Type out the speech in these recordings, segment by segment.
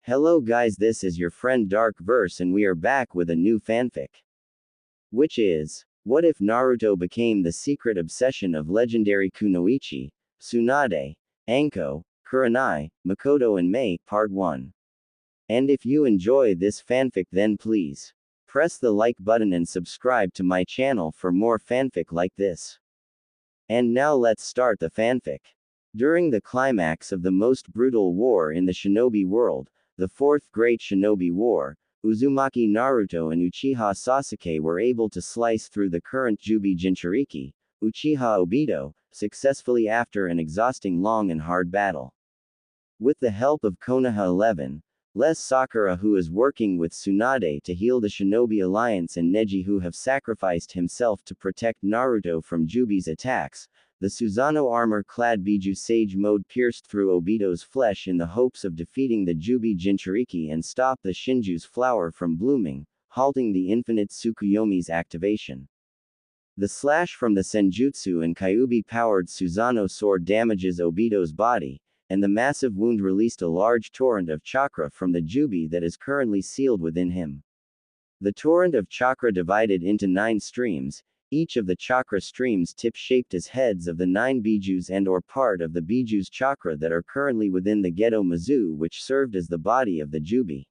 Hello guys, this is your friend Dark Verse and we are back with a new fanfic. Which is, what if Naruto became the secret obsession of legendary Kunoichi, Tsunade, Anko, Kurenai, Makoto and Mei, Part 1. And if you enjoy this fanfic then please, press the like button and subscribe to my channel for more fanfic like this. And now let's start the fanfic. During the climax of the most brutal war in the shinobi world, the Fourth Great Shinobi War, Uzumaki Naruto and Uchiha Sasuke were able to slice through the current Jubi Jinchuriki, Uchiha Obito, successfully after an exhausting long and hard battle. With the help of Konoha 11, Les Sakura who is working with Tsunade to heal the Shinobi Alliance and Neji who have sacrificed himself to protect Naruto from Jubi's attacks, the Susanoo armor-clad Biju Sage Mode pierced through Obito's flesh in the hopes of defeating the Jubi Jinchuriki and stop the Shinju's flower from blooming, halting the infinite Tsukuyomi's activation. The slash from the Senjutsu and Kyuubi-powered Susanoo sword damages Obito's body, and the massive wound released a large torrent of chakra from the Jubi that is currently sealed within him. The torrent of chakra divided into 9 streams, each of the chakra streams tip-shaped as heads of the 9 bijus and/or part of the biju's chakra that are currently within the Geto Mizu which served as the body of the Jubi.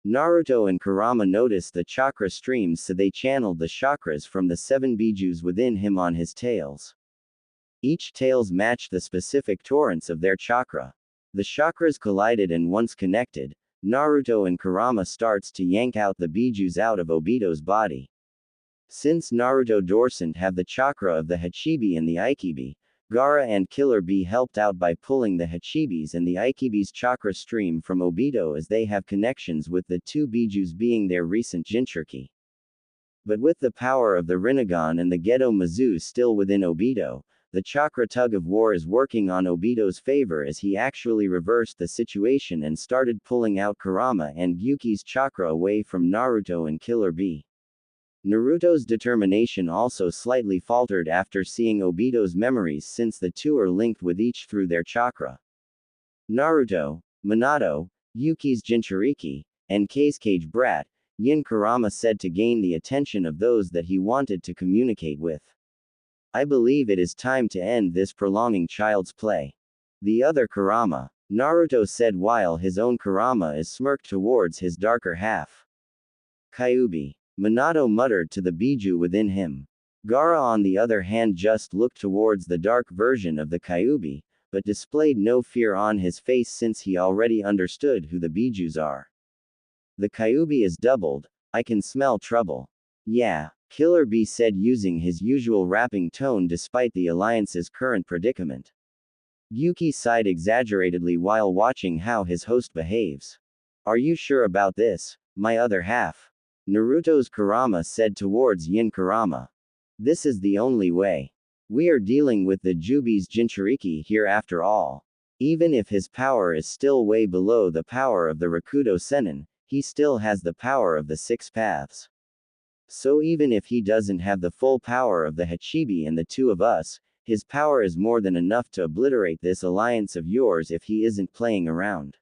Naruto and Kurama noticed the chakra streams so they channeled the chakras from the 7 bijus within him on his tails. Each tails matched the specific torrents of their chakra. The chakras collided and once connected, Naruto and Kurama starts to yank out the bijus out of Obito's body. Since Naruto doesn't have the chakra of the Hachibi and the Aikibi, Gaara and Killer Bee helped out by pulling the Hachibi's and the Aikibi's chakra stream from Obito as they have connections with the 2 bijus being their recent Jinchuriki. But with the power of the Rinnegan and the Geto Mizu still within Obito, the chakra tug-of-war is working on Obito's favor as he actually reversed the situation and started pulling out Kurama and Gyuki's chakra away from Naruto and Killer Bee. Naruto's determination also slightly faltered after seeing Obito's memories since the two are linked with each through their chakra. Naruto, Minato, Yuki's Jinchuriki, and Keisuke's brat, Yin Kurama said to gain the attention of those that he wanted to communicate with. I believe it is time to end this prolonging child's play. The other Kurama, Naruto said while his own Kurama is smirked towards his darker half. Kyuubi, Minato muttered to the biju within him. Gaara on the other hand just looked towards the dark version of the Kyuubi, but displayed no fear on his face since he already understood who the bijus are. The Kyuubi is doubled, I can smell trouble. Yeah, Killer Bee said using his usual rapping tone despite the Alliance's current predicament. Yuki sighed exaggeratedly while watching how his host behaves. Are you sure about this, my other half? Naruto's Kurama said towards Yin Kurama. This is the only way. We are dealing with the Jubi's Jinchuriki here after all. Even if his power is still way below the power of the Rakuto Sennin, he still has the power of the 6 paths. So even if he doesn't have the full power of the Hachibi and the 2 of us, his power is more than enough to obliterate this alliance of yours if he isn't playing around.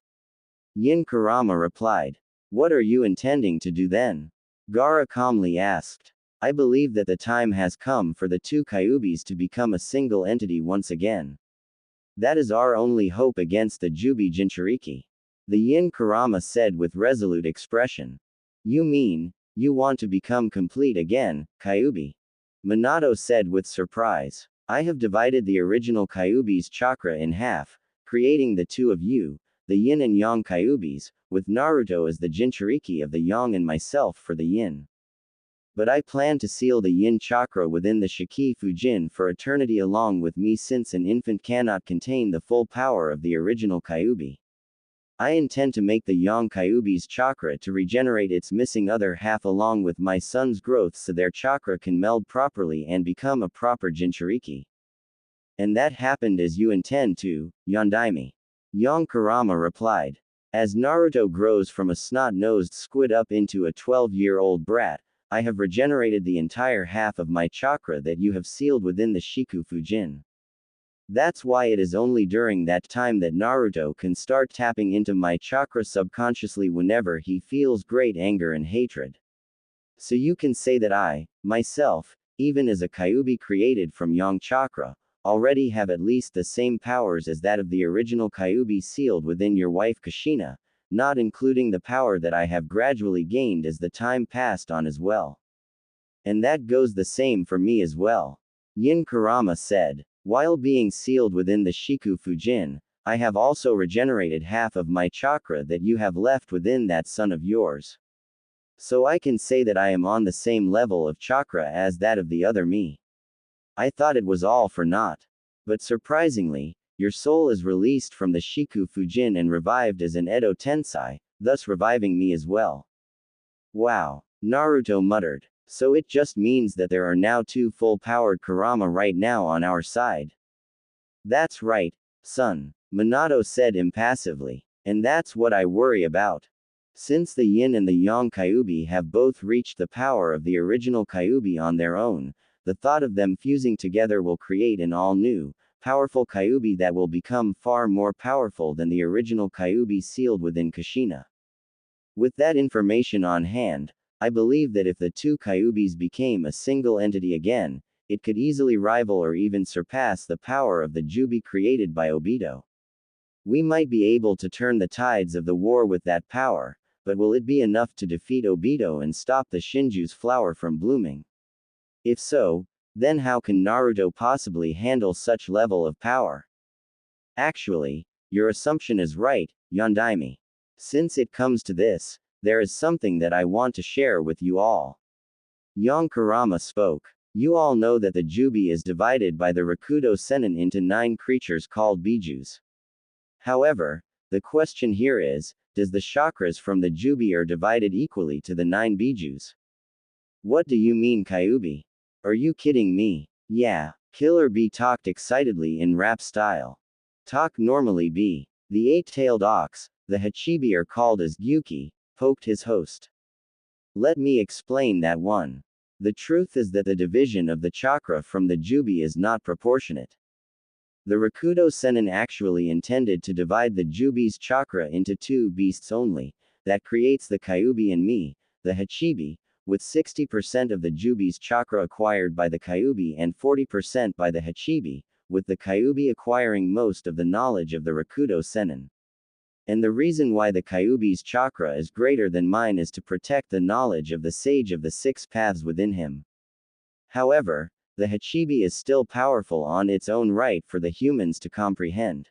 Yin Kurama replied. What are you intending to do then? Gaara calmly asked. I believe that the time has come for the 2 Kyuubis to become a single entity once again. That is our only hope against the Jubi Jinchuriki. The Yin Kurama said with resolute expression. You mean, you want to become complete again, Kyuubi? Minato said with surprise. I have divided the original Kyuubi's chakra in half, creating the 2 of you, the Yin and Yang Kyuubis, with Naruto as the Jinchuriki of the Yang and myself for the Yin. But I plan to seal the Yin chakra within the Shiki Fujin for eternity along with me since an infant cannot contain the full power of the original Kyuubi. I intend to make the Yang Kyuubi's chakra to regenerate its missing other half along with my son's growth so their chakra can meld properly and become a proper Jinchuriki. And that happened as you intend to, Yondaime. Yang Kurama replied. As Naruto grows from a snot-nosed squid up into a 12-year-old brat, I have regenerated the entire half of my chakra that you have sealed within the Shiku Fujin. That's why it is only during that time that Naruto can start tapping into my chakra subconsciously whenever he feels great anger and hatred. So you can say that I, myself, even as a Kyuubi created from Yang chakra, already have at least the same powers as that of the original Kyuubi sealed within your wife Kushina, not including the power that I have gradually gained as the time passed on as well. And that goes the same for me as well. Yin Kurama said. While being sealed within the Shiku Fujin, I have also regenerated half of my chakra that you have left within that son of yours. So I can say that I am on the same level of chakra as that of the other me. I thought it was all for naught. But surprisingly, your soul is released from the Shiku Fujin and revived as an Edo Tensei, thus reviving me as well. Wow, Naruto muttered. So it just means that there are now 2 full-powered Kurama right now on our side. That's right, son, Minato said impassively. And that's what I worry about. Since the Yin and the Yang Kyuubi have both reached the power of the original Kyuubi on their own, the thought of them fusing together will create an all-new, powerful Kyuubi that will become far more powerful than the original Kyuubi sealed within Kushina. With that information on hand, I believe that if the 2 Kyuubis became a single entity again, it could easily rival or even surpass the power of the Jubi created by Obito. We might be able to turn the tides of the war with that power, but will it be enough to defeat Obito and stop the Shinju's flower from blooming? If so, then how can Naruto possibly handle such level of power? Actually, your assumption is right, Yondaime. Since it comes to this, there is something that I want to share with you all. Yang Kurama spoke. You all know that the Jubi is divided by the Rakudo Sennin into 9 creatures called Bijus. However, the question here is, does the chakras from the Jubi are divided equally to the 9 Bijus? What do you mean Kyuubi? Are you kidding me? Yeah, Killer Bee talked excitedly in rap style. Talk normally B. The 8-tailed ox, the Hachibi are called as Gyuki, poked his host. Let me explain that one. The truth is that the division of the chakra from the Jubi is not proportionate. The Rakudo Sennin actually intended to divide the Jubi's chakra into 2 beasts only, that creates the Kyuubi and me, the Hachibi, with 60% of the Jubi's chakra acquired by the Kyuubi and 40% by the Hachibi, with the Kyuubi acquiring most of the knowledge of the Rakudo Sennin. And the reason why the Kyuubi's chakra is greater than mine is to protect the knowledge of the sage of the 6 paths within him. However, the Hachibi is still powerful on its own right for the humans to comprehend.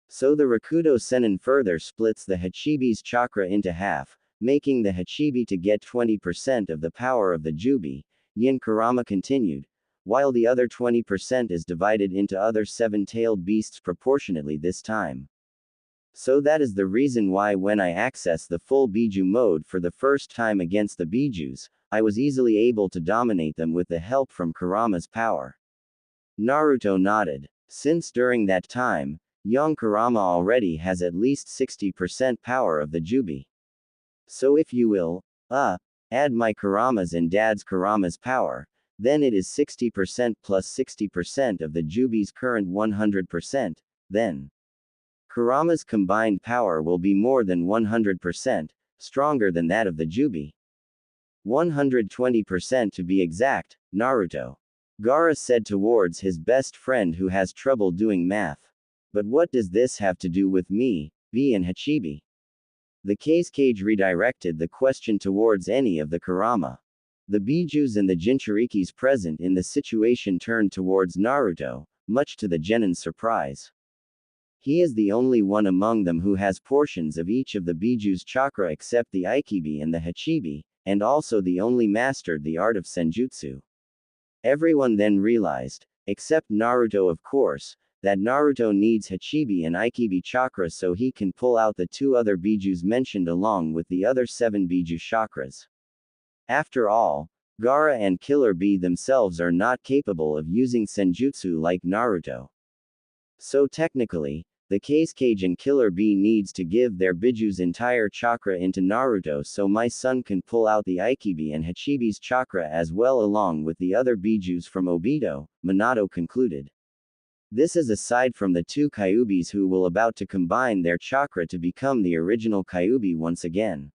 So the Rakudo Sennin further splits the Hachibi's chakra into half, making the Hachibi to get 20% of the power of the Jubi, Yin Kurama continued, while the other 20% is divided into other 7-tailed beasts proportionately this time. So that is the reason why when I access the full Biju mode for the first time against the Bijus, I was easily able to dominate them with the help from Kurama's power. Naruto nodded. Since during that time, young Kurama already has at least 60% power of the Jubi. So if you will, add my Kurama's and Dad's Kurama's power, then it is 60% plus 60% of the Jubi's current 100%, then Kurama's combined power will be more than 100%, stronger than that of the Jubi. 120% to be exact, Naruto. Gaara said towards his best friend who has trouble doing math. But what does this have to do with me, B and Hachibi? The Kazekage redirected the question towards any of the Kurama. The Bijus and the Jinchurikis present in the situation turned towards Naruto, much to the Genin's surprise. He is the only one among them who has portions of each of the Biju's chakra except the Aikibi and the Hachibi, and also the only mastered the art of Senjutsu. Everyone then realized, except Naruto of course, that Naruto needs Hachibi and Aikibi chakra so he can pull out the 2 other Bijus mentioned along with the other 7 Biju chakras. After all, Gaara and Killer Bee themselves are not capable of using Senjutsu like Naruto. So technically, the Kazekage and Killer Bee needs to give their Biju's entire chakra into Naruto so my son can pull out the Aikibi and Hachibi's chakra as well along with the other Bijus from Obito, Minato concluded. This is aside from the two Kyubis who will about to combine their chakra to become the original Kyubi once again.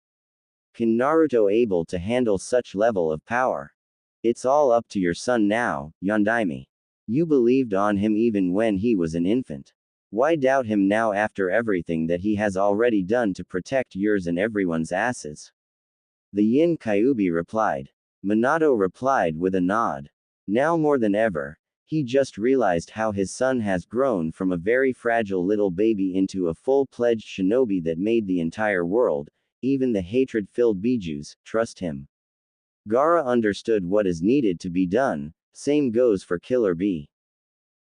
Can Naruto able to handle such level of power? It's all up to your son now, Yondaime. You believed on him even when he was an infant. Why doubt him now after everything that he has already done to protect yours and everyone's asses? The Yin Kyubi replied. Minato replied with a nod. Now more than ever, he just realized how his son has grown from a very fragile little baby into a full-pledged shinobi that made the entire world, even the hatred-filled Bijus, trust him. Gaara understood what is needed to be done, same goes for Killer B.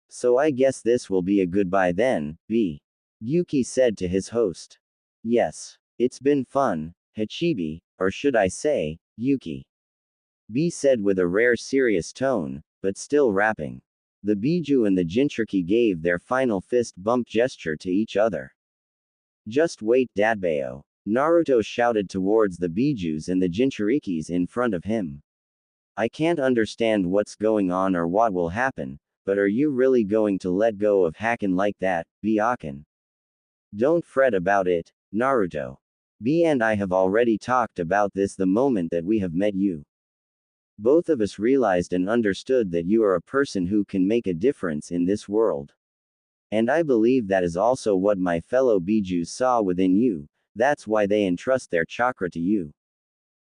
So I guess this will be a goodbye then, B. Yuki said to his host. Yes. It's been fun, Hachibi, or should I say, Yuki. B said with a rare serious tone, but still rapping. The Biju and the Jinchuriki gave their final fist bump gesture to each other. Just wait, Dadbao. Naruto shouted towards the Bijus and the Jinchurikis in front of him. I can't understand what's going on or what will happen, but are you really going to let go of Hakken like that, Byakuya? Don't fret about it, Naruto. B and I have already talked about this the moment that we have met you. Both of us realized and understood that you are a person who can make a difference in this world. And I believe that is also what my fellow Bijus saw within you, that's why they entrust their chakra to you.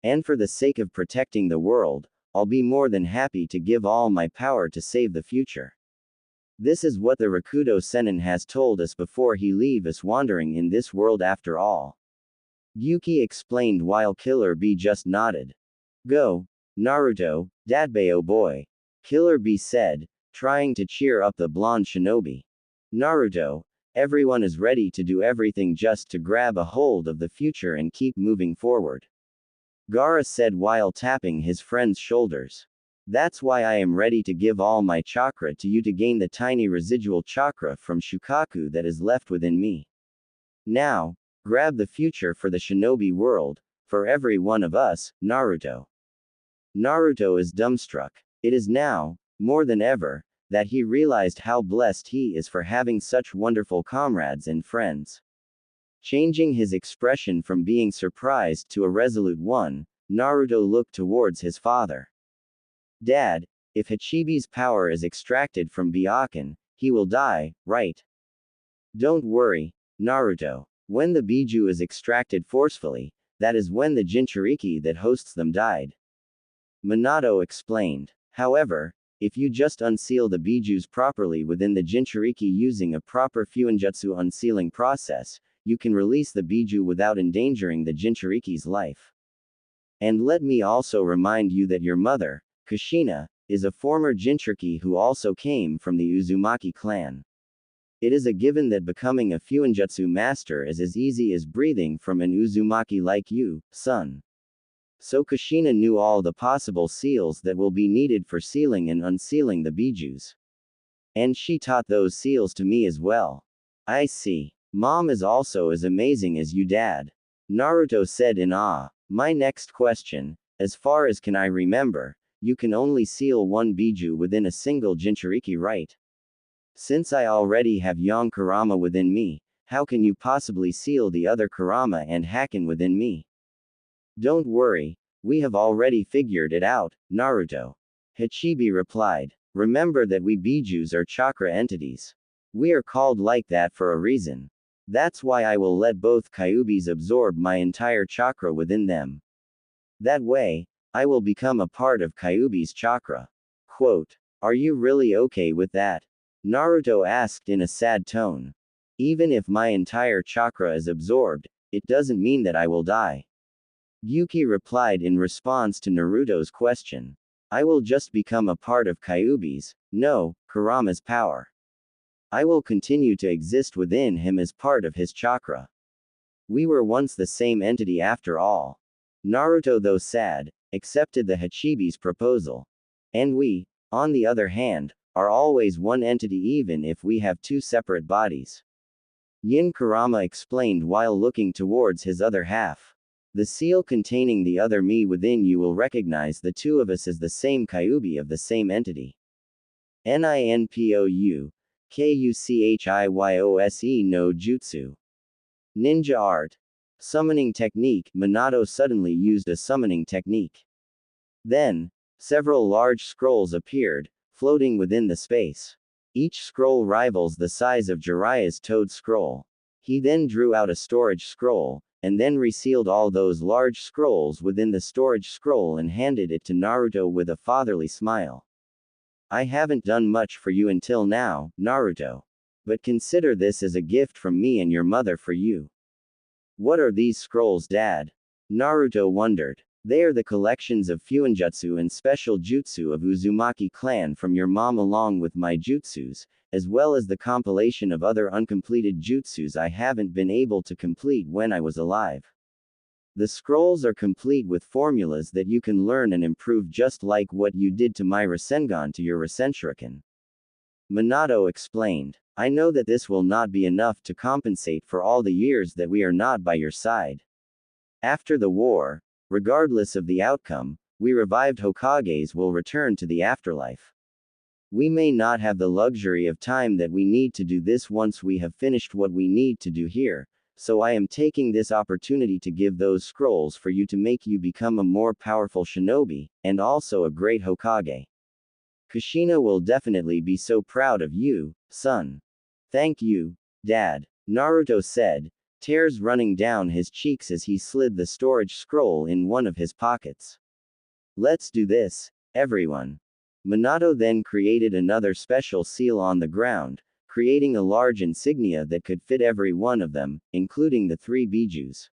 And for the sake of protecting the world, I'll be more than happy to give all my power to save the future. This is what the Rakudo Sennin has told us before he leave us wandering in this world after all. Yuki explained while Killer B just nodded. Go, Naruto, Dadbao boy. Killer B said, trying to cheer up the blonde shinobi. Naruto, everyone is ready to do everything just to grab a hold of the future and keep moving forward. Gaara said while tapping his friend's shoulders. That's why I am ready to give all my chakra to you to gain the tiny residual chakra from Shukaku that is left within me. Now, grab the future for the shinobi world, for every one of us, Naruto. Naruto is dumbstruck. It is now, more than ever, that he realized how blessed he is for having such wonderful comrades and friends. Changing his expression from being surprised to a resolute one, Naruto looked towards his father. Dad, if Hachibi's power is extracted from Byakuya, he will die, right? Don't worry, Naruto. When the Biju is extracted forcefully, that is when the Jinchuriki that hosts them died. Minato explained. However, if you just unseal the Bijus properly within the Jinchuriki using a proper Fuinjutsu unsealing process, you can release the Biju without endangering the Jinchuriki's life. And let me also remind you that your mother, Kushina, is a former Jinchuriki who also came from the Uzumaki clan. It is a given that becoming a Fuinjutsu master is as easy as breathing from an Uzumaki like you, son. So Kushina knew all the possible seals that will be needed for sealing and unsealing the Bijus. And she taught those seals to me as well. I see. Mom is also as amazing as you, Dad. Naruto said in awe. My next question, as far as can I remember, you can only seal one Biju within a single Jinchuriki, right? Since I already have Yang Kurama within me, how can you possibly seal the other Kurama and Hakken within me? Don't worry, we have already figured it out, Naruto. Hachibi replied. Remember that we Bijus are chakra entities. We are called like that for a reason. That's why I will let both Kyubis absorb my entire chakra within them. That way, I will become a part of Kyubi's chakra. Quote. Are you really okay with that? Naruto asked in a sad tone. Even if my entire chakra is absorbed, it doesn't mean that I will die. Yuki replied in response to Naruto's question. I will just become a part of Kyubi's, no, Kurama's power. I will continue to exist within him as part of his chakra. We were once the same entity after all. Naruto, though sad, accepted the Hachibi's proposal. And we, on the other hand, are always one entity even if we have two separate bodies. Yin Kurama explained while looking towards his other half. The seal containing the other me within you will recognize the two of us as the same Kyubi of the same entity. NINPOU, Kuchihyose no Jutsu. Ninja art. Summoning technique. Minato suddenly used a summoning technique. Then, several large scrolls appeared, floating within the space. Each scroll rivals the size of Jiraiya's toad scroll. He then drew out a storage scroll, and then resealed all those large scrolls within the storage scroll and handed it to Naruto with a fatherly smile. I haven't done much for you until now, Naruto. But consider this as a gift from me and your mother for you. What are these scrolls, Dad? Naruto wondered. They are the collections of Fuinjutsu and special jutsu of Uzumaki clan from your mom along with my jutsus, as well as the compilation of other uncompleted jutsus I haven't been able to complete when I was alive. The scrolls are complete with formulas that you can learn and improve just like what you did to my Rasengan to your Rasenshuriken. Minato explained. I know that this will not be enough to compensate for all the years that we are not by your side. After the war, regardless of the outcome, we revived Hokages will return to the afterlife. We may not have the luxury of time that we need to do this once we have finished what we need to do here, so I am taking this opportunity to give those scrolls for you to make you become a more powerful shinobi, and also a great Hokage. Kushina will definitely be so proud of you, son. Thank you, Dad, Naruto said, tears running down his cheeks as he slid the storage scroll in one of his pockets. Let's do this, everyone. Minato then created another special seal on the ground, creating a large insignia that could fit every one of them, including the 3 bijus.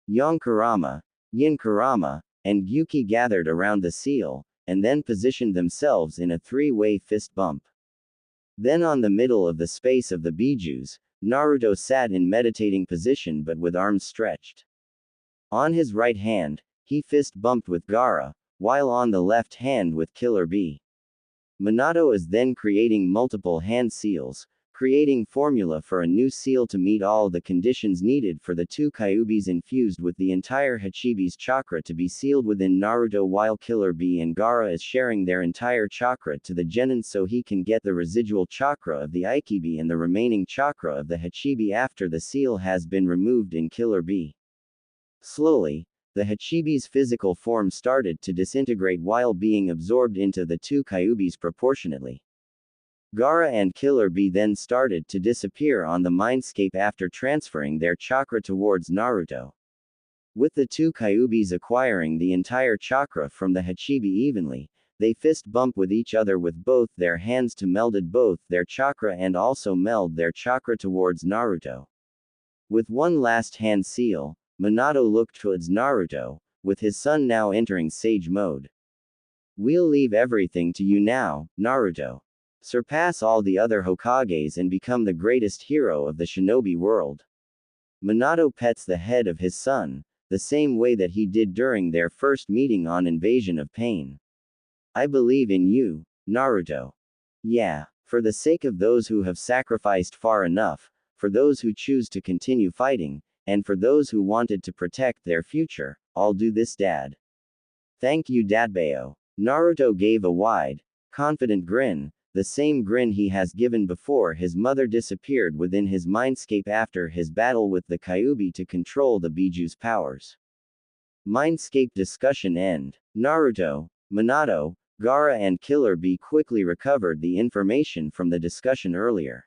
Yonkurama, Yinkurama, and Gyuki gathered around the seal, and then positioned themselves in a 3-way fist bump. Then on the middle of the space of the bijus, Naruto sat in meditating position but with arms stretched. On his right hand, he fist bumped with Gaara, while on the left hand with Killer Bee. Minato is then creating multiple hand seals, creating formula for a new seal to meet all the conditions needed for the 2 Kyubis infused with the entire Hachibi's chakra to be sealed within Naruto, while Killer Bee and Gaara is sharing their entire chakra to the Genin so he can get the residual chakra of the Ikibi and the remaining chakra of the Hachibi after the seal has been removed in Killer Bee. Slowly, the Hachibi's physical form started to disintegrate while being absorbed into the 2 Kyubis proportionately. Gaara and Killer Bee then started to disappear on the mindscape after transferring their chakra towards Naruto. With the 2 Kyubis acquiring the entire chakra from the Hachibi evenly, they fist bump with each other with both their hands to melded both their chakra and also meld their chakra towards Naruto. With one last hand seal, Minato looked towards Naruto, with his son now entering sage mode. We'll leave everything to you now, Naruto. Surpass all the other Hokages and become the greatest hero of the shinobi world. Minato pets the head of his son, the same way that he did during their first meeting on Invasion of Pain. I believe in you, Naruto. Yeah, for the sake of those who have sacrificed far enough, for those who choose to continue fighting, and for those who wanted to protect their future, I'll do this, Dad. Thank you, Dadbao. Naruto gave a wide, confident grin, the same grin he has given before his mother disappeared within his mindscape after his battle with the Kyubi to control the Biju's powers. Mindscape discussion end. Naruto, Minato, Gaara and Killer Bee quickly recovered the information from the discussion earlier.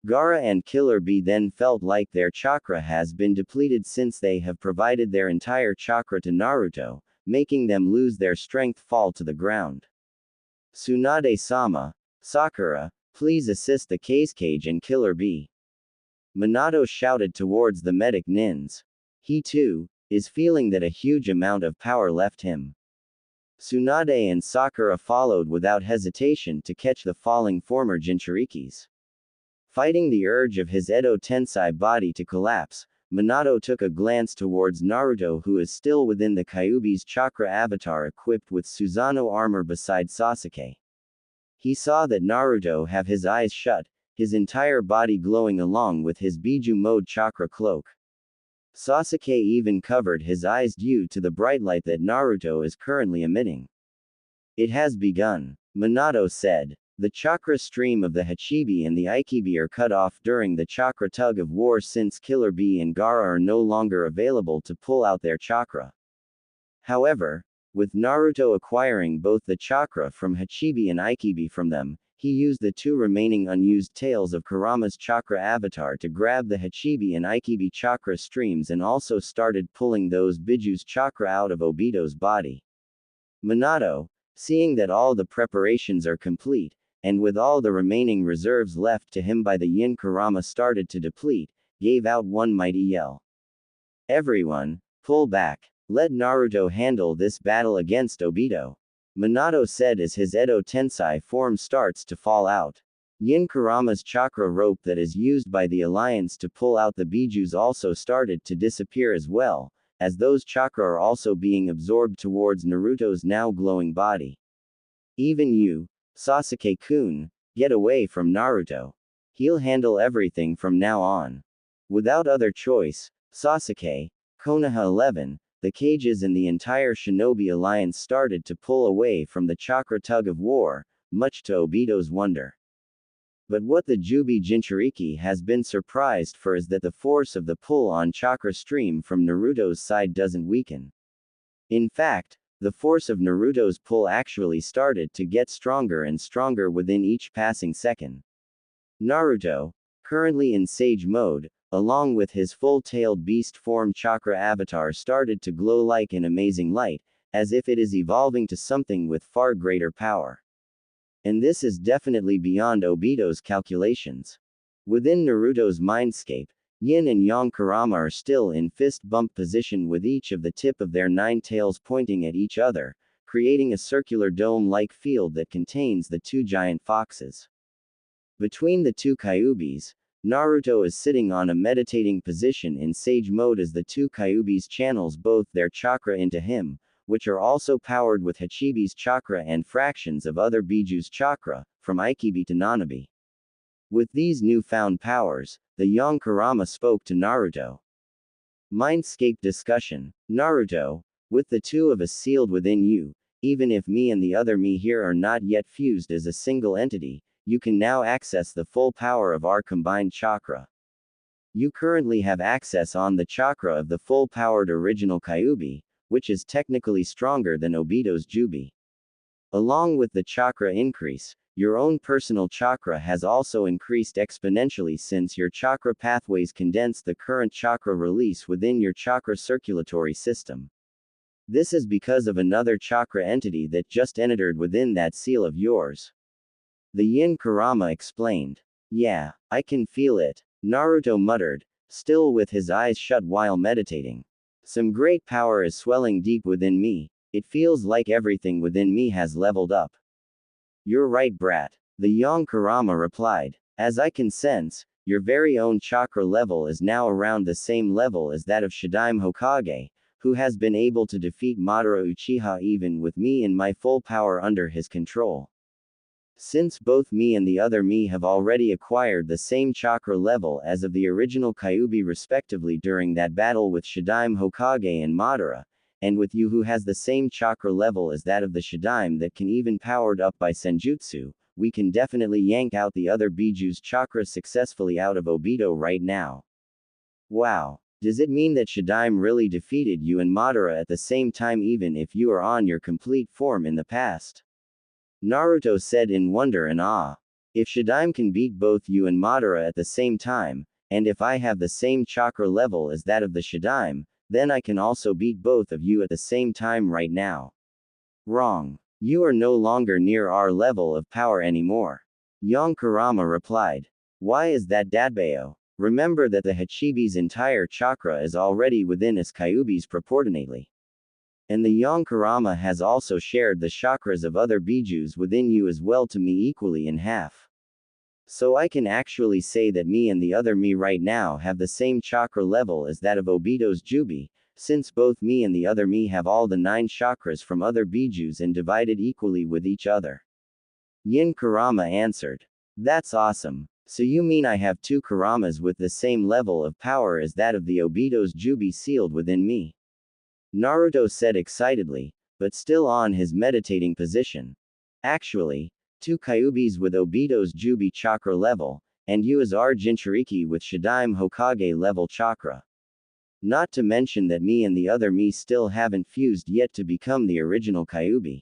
Gaara and Killer Bee then felt like their chakra has been depleted since they have provided their entire chakra to Naruto, making them lose their strength fall to the ground. Tsunade-sama, Sakura, please assist the Kazekage and Killer Bee. Minato shouted towards the medic nins. He too is feeling that a huge amount of power left him. Tsunade and Sakura followed without hesitation to catch the falling former Jinchurikis. Fighting the urge of his Edo Tensei body to collapse, Minato took a glance towards Naruto, who is still within the Kyubi's chakra avatar equipped with Susanoo armor beside Sasuke. He saw that Naruto have his eyes shut, his entire body glowing along with his Biju mode chakra cloak. Sasuke even covered his eyes due to the bright light that Naruto is currently emitting. It has begun, Minato said. The chakra stream of the Hachibi and the Aikibi are cut off during the chakra tug of war since Killer Bee and Gaara are no longer available to pull out their chakra. However, with Naruto acquiring both the chakra from Hachibi and Aikibi from them, he used the two remaining unused tails of Kurama's chakra avatar to grab the Hachibi and Aikibi chakra streams and also started pulling those Biju's chakra out of Obito's body. Minato, seeing that all the preparations are complete, and with all the remaining reserves left to him by the yin Kurama started to deplete, gave out one mighty yell. Everyone, pull back. Let Naruto handle this battle against Obito. Minato said as his Edo Tensei form starts to fall out. Yin Kurama's chakra rope that is used by the alliance to pull out the Bijus also started to disappear as well, as those chakra are also being absorbed towards Naruto's now glowing body. Even you, Sasuke-kun, get away from Naruto. He'll handle everything from now on. Without other choice, Sasuke, Konoha 11, the cages and the entire Shinobi alliance started to pull away from the chakra tug of war, much to Obito's wonder. But what the Jubi Jinchuriki has been surprised for is that the force of the pull-on chakra stream from Naruto's side doesn't weaken. In fact, the force of Naruto's pull actually started to get stronger and stronger within each passing second. Naruto, currently in Sage mode, along with his full-tailed beast form chakra avatar started to glow like an amazing light, as if it is evolving to something with far greater power. And this is definitely beyond Obito's calculations. Within Naruto's mindscape, Yin and Yang Kurama are still in fist bump position with each of the tip of their 9 tails pointing at each other, creating a circular dome-like field that contains the two giant foxes. Between the two Kyubis, Naruto is sitting on a meditating position in Sage mode as the two Kyubis channels both their chakra into him, which are also powered with Hachibi's chakra and fractions of other Biju's chakra, from Aikibi to Nanabi. With these newfound powers, the young Kurama spoke to Naruto. Mindscape discussion. Naruto, with the two of us sealed within you, even if me and the other me here are not yet fused as a single entity, you can now access the full power of our combined chakra. You currently have access on the chakra of the full-powered original Kyubi, which is technically stronger than Obito's Jubi. Along with the chakra increase, your own personal chakra has also increased exponentially since your chakra pathways condense the current chakra release within your chakra circulatory system. This is because of another chakra entity that just entered within that seal of yours. The Yin Kurama explained. Yeah, I can feel it, Naruto muttered, still with his eyes shut while meditating. Some great power is swelling deep within me, it feels like everything within me has leveled up. You're right, brat, the young Kurama replied. As I can sense, your very own chakra level is now around the same level as that of Shadaime Hokage, who has been able to defeat Madara Uchiha even with me in my full power under his control. Since both me and the other me have already acquired the same chakra level as of the original Kyubi respectively during that battle with Shadaime Hokage and Madara, and with you who has the same chakra level as that of the Shadaime that can even powered up by Senjutsu, we can definitely yank out the other Biju's chakra successfully out of Obito right now. Wow. Does it mean that Shadaime really defeated you and Madara at the same time even if you are on your complete form in the past? Naruto said in wonder and awe. If Shadaime can beat both you and Madara at the same time, and if I have the same chakra level as that of the Shadaime, then I can also beat both of you at the same time right now. Wrong. You are no longer near our level of power anymore. Young Kurama replied. Why is that, Dadbeo? Remember that the Hachibi's entire chakra is already within us Kyubi's proportionately. And the young Kurama has also shared the chakras of other Bijus within you as well to me equally in half. So I can actually say that me and the other me right now have the same chakra level as that of Obito's Jubi, since both me and the other me have all the 9 chakras from other Bijus and divided equally with each other. Yin Kurama answered. That's awesome. So you mean I have 2 Kuramas with the same level of power as that of the Obito's Jubi sealed within me? Naruto said excitedly, but still on his meditating position. Actually, 2 Kyubis with Obito's Jubi chakra level, and Uazar Jinchuriki with Shadaime Hokage level chakra. Not to mention that me and the other me still haven't fused yet to become the original Kyubi.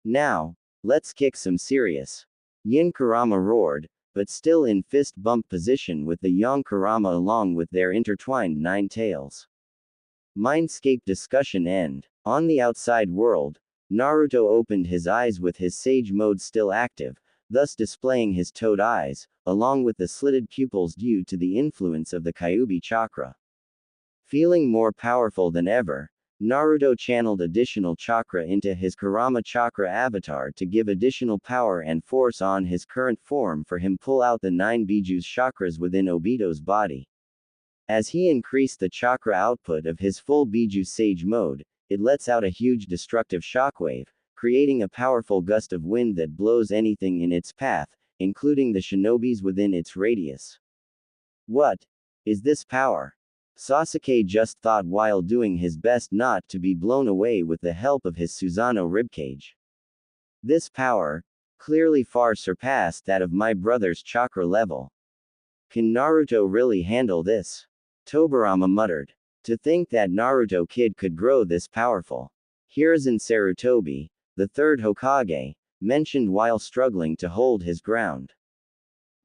Now, let's kick some serious. Yin Kurama roared, but still in fist bump position with the Yang Kurama along with their intertwined 9 tails. Mindscape discussion end. On the outside world, Naruto opened his eyes with his Sage mode still active, thus displaying his toad eyes, along with the slitted pupils due to the influence of the Kyubi chakra. Feeling more powerful than ever, Naruto channeled additional chakra into his Kurama chakra avatar to give additional power and force on his current form for him pull out the 9 Biju's chakras within Obito's body. As he increased the chakra output of his full Biju Sage mode, it lets out a huge destructive shockwave, creating a powerful gust of wind that blows anything in its path, including the shinobis within its radius. What is this power? Sasuke just thought while doing his best not to be blown away with the help of his Susanoo ribcage. This power clearly far surpassed that of my brother's chakra level. Can Naruto really handle this? Tobirama muttered. To think that Naruto kid could grow this powerful. Hiruzen Sarutobi, the third Hokage, mentioned while struggling to hold his ground.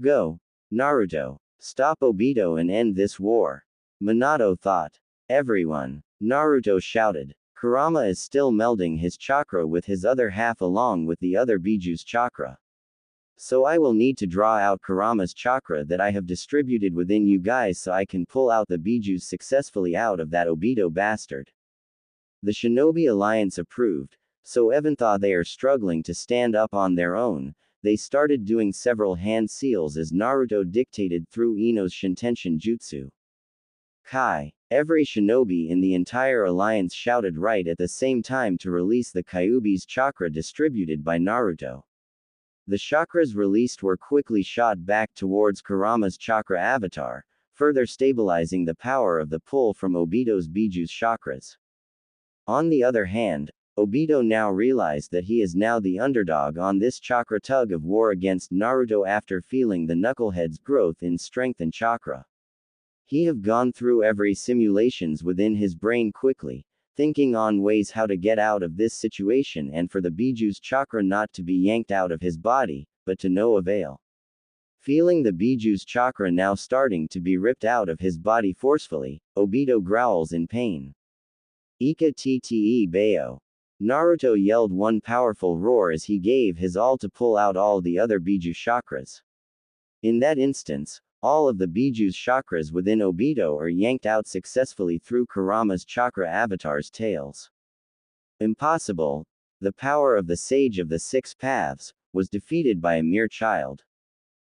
Go, Naruto, stop Obito and end this war. Minato thought. Everyone, Naruto shouted. Kurama is still melding his chakra with his other half along with the other Biju's chakra. So I will need to draw out Kurama's chakra that I have distributed within you guys so I can pull out the Biju's successfully out of that Obito bastard. The Shinobi Alliance approved, so even though they are struggling to stand up on their own, they started doing several hand seals as Naruto dictated through Ino's Shintenshin Jutsu. Kai. Every shinobi in the entire alliance shouted right at the same time to release the Kyubi's chakra distributed by Naruto. The chakras released were quickly shot back towards Kurama's chakra avatar, further stabilizing the power of the pull from Obito's Biju's chakras. On the other hand, Obito now realized that he is now the underdog on this chakra tug of war against Naruto after feeling the knucklehead's growth in strength and chakra. He have gone through every simulations within his brain quickly, thinking on ways how to get out of this situation and for the Biju's chakra not to be yanked out of his body, but to no avail. Feeling the Biju's chakra now starting to be ripped out of his body forcefully, Obito growls in pain. Ika tte bayo. Naruto yelled one powerful roar as he gave his all to pull out all the other Biju chakras. In that instance, all of the Biju's chakras within Obito are yanked out successfully through Kurama's chakra avatar's tails. Impossible. The power of the Sage of the Six Paths was defeated by a mere child.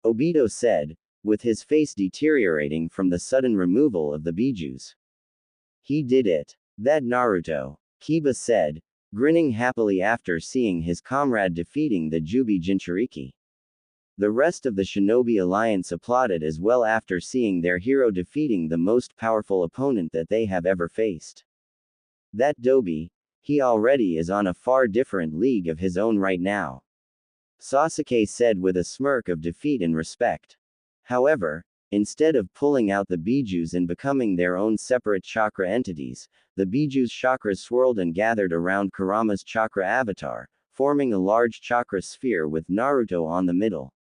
Obito said, with his face deteriorating from the sudden removal of the Biju's. He did it. That Naruto, Kiba said, grinning happily after seeing his comrade defeating the Jubi Jinchuriki. The rest of the Shinobi Alliance applauded as well after seeing their hero defeating the most powerful opponent that they have ever faced. That Dobi, he already is on a far different league of his own right now. Sasuke said with a smirk of defeat and respect. However, instead of pulling out the Bijus and becoming their own separate chakra entities, the Biju's chakras swirled and gathered around Kurama's chakra avatar, forming a large chakra sphere with Naruto on the middle.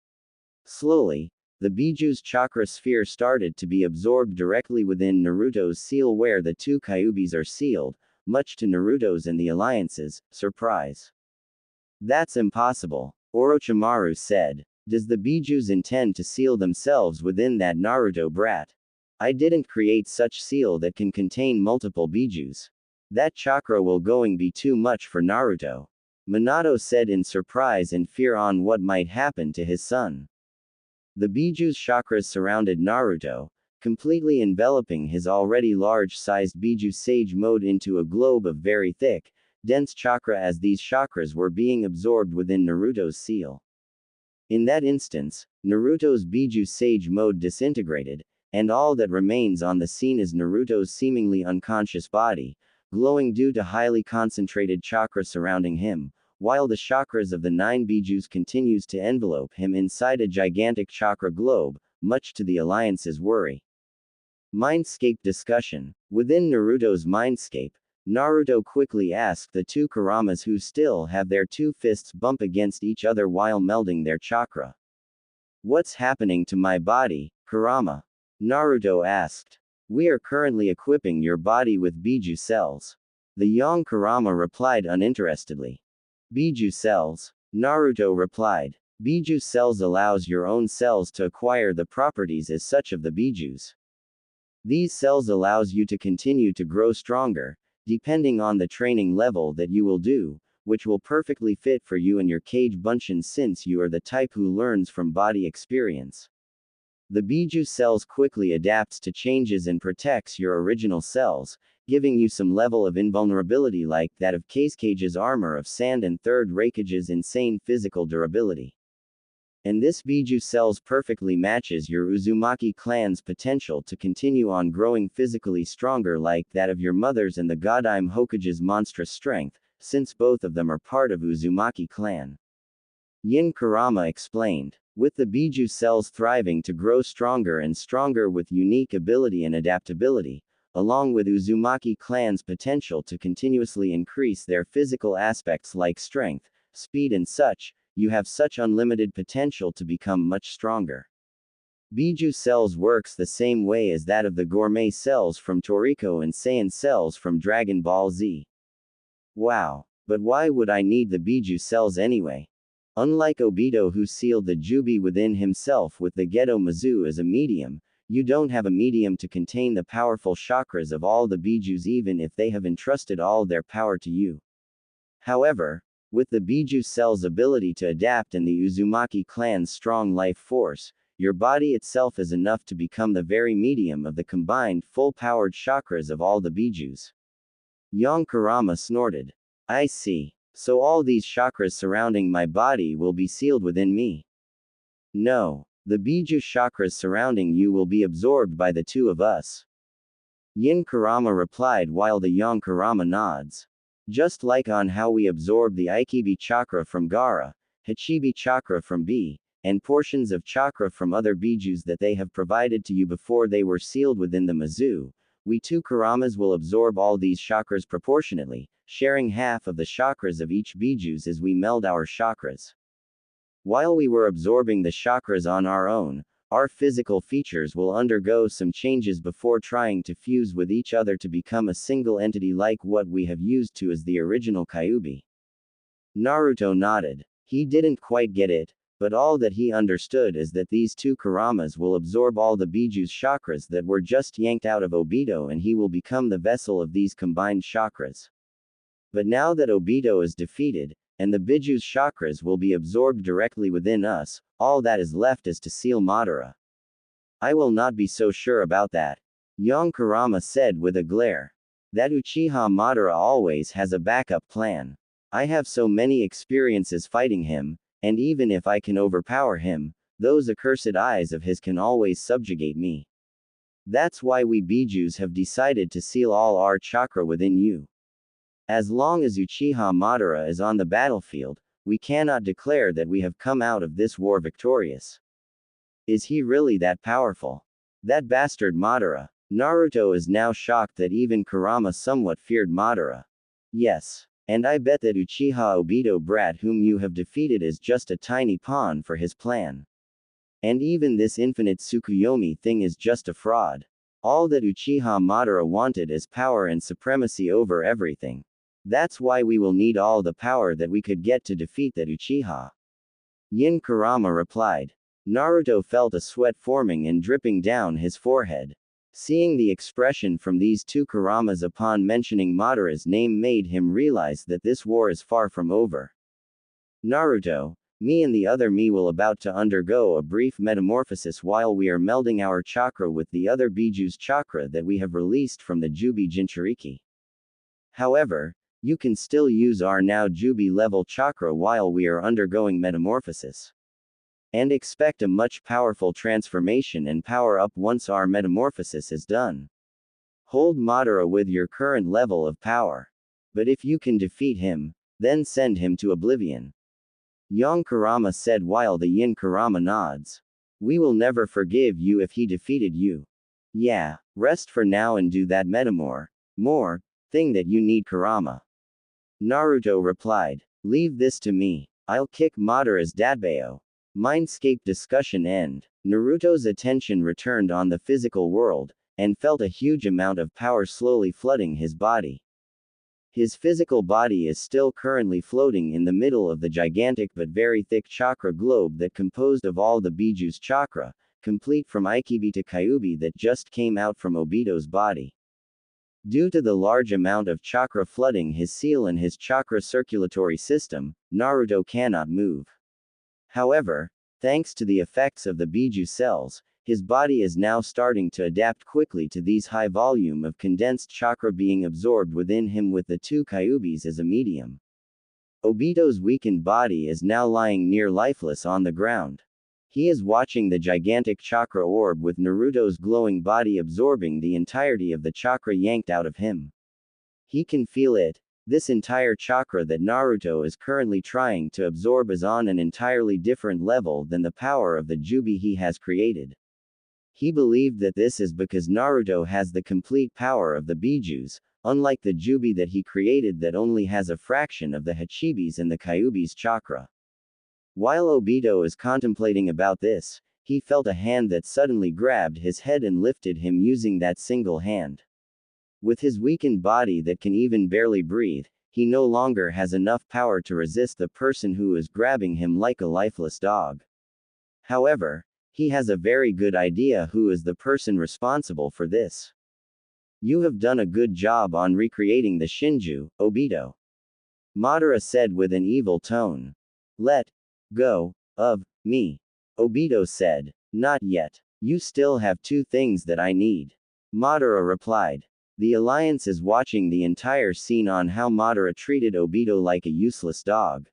Slowly, the Biju's chakra sphere started to be absorbed directly within Naruto's seal where the 2 Kyubis are sealed, much to Naruto's and the Alliance's surprise. That's impossible, Orochimaru said. Does the Bijus intend to seal themselves within that Naruto brat? I didn't create such seal that can contain multiple Bijus. That chakra will going be too much for Naruto. Minato said in surprise and fear on what might happen to his son. The Biju's chakras surrounded Naruto, completely enveloping his already large-sized Biju Sage mode into a globe of very thick, dense chakra as these chakras were being absorbed within Naruto's seal. In that instance, Naruto's Biju Sage mode disintegrated, and all that remains on the scene is Naruto's seemingly unconscious body, glowing due to highly concentrated chakra surrounding him, while the chakras of the 9 bijus continues to envelope him inside a gigantic chakra globe, much to the Alliance's worry. Mindscape discussion. Within Naruto's mindscape, Naruto quickly asked the two Kuramas who still have their two fists bump against each other while melding their chakra. What's happening to my body, Kurama? Naruto asked. We are currently equipping your body with biju cells. The young Kurama replied uninterestedly. Biju cells? Naruto replied. Biju cells allows your own cells to acquire the properties as such of the bijus. These cells allows you to continue to grow stronger, depending on the training level that you will do, which will perfectly fit for you and your Kage Bunshin since you are the type who learns from body experience. The biju cells quickly adapts to changes and protects your original cells, giving you some level of invulnerability like that of Kage's armor of sand and third Raikage's insane physical durability. And this biju cells perfectly matches your Uzumaki clan's potential to continue on growing physically stronger like that of your mother's and the Godime Hokage's monstrous strength, since both of them are part of Uzumaki clan. Yin Kurama explained. With the biju cells thriving to grow stronger and stronger with unique ability and adaptability, along with Uzumaki clan's potential to continuously increase their physical aspects like strength, speed and such, you have such unlimited potential to become much stronger. Biju cells works the same way as that of the gourmet cells from Toriko and Saiyan cells from Dragon Ball Z. Wow, but why would I need the biju cells anyway? Unlike Obito who sealed the Jubi within himself with the Geto Mizu as a medium, you don't have a medium to contain the powerful chakras of all the bijus even if they have entrusted all their power to you. However, with the biju cell's ability to adapt and the Uzumaki clan's strong life force, your body itself is enough to become the very medium of the combined full-powered chakras of all the bijus. Young Kurama snorted. I see. So all these chakras surrounding my body will be sealed within me. No, the biju chakras surrounding you will be absorbed by the two of us. Yin Kurama replied while the young Kurama nods. Just like on how we absorb the Ikibi chakra from Gaara, Hachibi chakra from B, and portions of chakra from other bijus that they have provided to you before they were sealed within the Mizu, we two Kuramas will absorb all these chakras proportionately, sharing half of the chakras of each bijus as we meld our chakras. While we were absorbing the chakras on our own, our physical features will undergo some changes before trying to fuse with each other to become a single entity like what we have used to as the original Kyuubi. Naruto nodded. He didn't quite get it, but all that he understood is that these two Kuramas will absorb all the biju's chakras that were just yanked out of Obito and he will become the vessel of these combined chakras. But now that Obito is defeated, and the biju's chakras will be absorbed directly within us, all that is left is to seal Madara. I will not be so sure about that. Young Kurama said with a glare. That Uchiha Madara always has a backup plan. I have so many experiences fighting him, and even if I can overpower him, those accursed eyes of his can always subjugate me. That's why we bijus have decided to seal all our chakra within you. As long as Uchiha Madara is on the battlefield, we cannot declare that we have come out of this war victorious. Is he really that powerful? That bastard Madara. Naruto is now shocked that even Kurama somewhat feared Madara. Yes. And I bet that Uchiha Obito brat whom you have defeated is just a tiny pawn for his plan. And even this infinite Tsukuyomi thing is just a fraud. All that Uchiha Madara wanted is power and supremacy over everything. That's why we will need all the power that we could get to defeat that Uchiha. Yin Kurama replied. Naruto felt a sweat forming and dripping down his forehead. Seeing the expression from these two Kuramas upon mentioning Madara's name made him realize that this war is far from over. Naruto, me and the other me will about to undergo a brief metamorphosis while we are melding our chakra with the other biju's chakra that we have released from the Jubi Jinchuriki. However, you can still use our now Jubi level chakra while we are undergoing metamorphosis. And expect a much powerful transformation and power up once our metamorphosis is done. Hold Madara with your current level of power. But if you can defeat him, then send him to oblivion. Yang Kurama said while the Yin Kurama nods. We will never forgive you if he defeated you. Yeah, rest for now and do that metamor. More thing that you need, Kurama. Naruto replied. Leave this to me. I'll kick Madara's Dadbao. Mindscape discussion end. Naruto's attention returned on the physical world, and felt a huge amount of power slowly flooding his body. His physical body is still currently floating in the middle of the gigantic but very thick chakra globe that composed of all the Biju's chakra, complete from Ikibi to Kyuubi that just came out from Obito's body. Due to the large amount of chakra flooding his seal and his chakra circulatory system, Naruto cannot move. However, thanks to the effects of the Biju cells, his body is now starting to adapt quickly to these high volume of condensed chakra being absorbed within him with the two Kyuubis as a medium. Obito's weakened body is now lying near lifeless on the ground. He is watching the gigantic chakra orb with Naruto's glowing body absorbing the entirety of the chakra yanked out of him. He can feel it. This entire chakra that Naruto is currently trying to absorb is on an entirely different level than the power of the Jubi he has created. He believed that this is because Naruto has the complete power of the Bijus, unlike the Jubi that he created that only has a fraction of the Hachibi's and the Kyuubi's chakra. While Obito is contemplating about this, he felt a hand that suddenly grabbed his head and lifted him using that single hand. With his weakened body that can even barely breathe, he no longer has enough power to resist the person who is grabbing him like a lifeless dog. However, he has a very good idea who is the person responsible for this. You have done a good job on recreating the Shinju, Obito. Madara said with an evil tone. Let go of me. Obito said. Not yet. You still have two things that I need. Madara replied. The Alliance is watching the entire scene on how Madara treated Obito like a useless dog.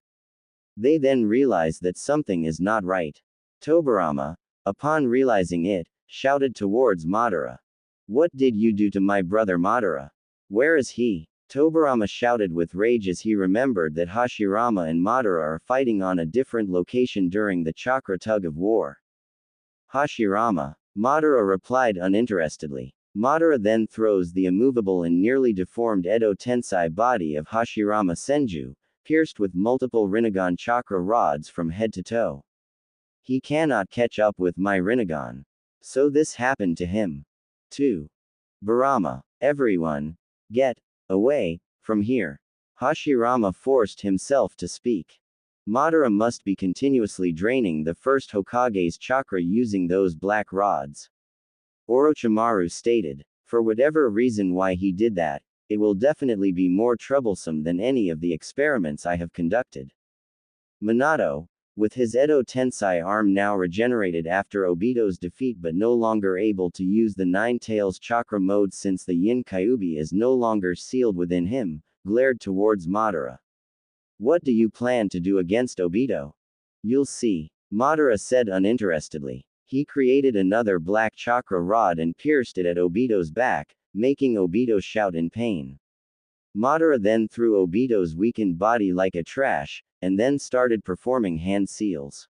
They then realize that something is not right. Tobirama, upon realizing it, shouted towards Madara. What did you do to my brother Madara? Where is he? Tobirama shouted with rage as he remembered that Hashirama and Madara are fighting on a different location during the chakra tug of war. Hashirama. Madara replied uninterestedly. Madara then throws the immovable and nearly deformed Edo Tensei body of Hashirama Senju, pierced with multiple Rinnegan chakra rods from head to toe. He cannot catch up with my Rinnegan. So this happened to him. 2. Barama. Everyone. Get away from here. Hashirama forced himself to speak. Madara must be continuously draining the first Hokage's chakra using those black rods. Orochimaru stated. For whatever reason why he did that, it will definitely be more troublesome than any of the experiments I have conducted. Minato, with his Edo Tensei arm now regenerated after Obito's defeat but no longer able to use the Nine Tails chakra mode since the Yin Kyuubi is no longer sealed within him, glared towards Madara. What do you plan to do against Obito? You'll see. Madara said uninterestedly. He created another black chakra rod and pierced it at Obito's back, making Obito shout in pain. Madara then threw Obito's weakened body like a trash, and then started performing hand seals.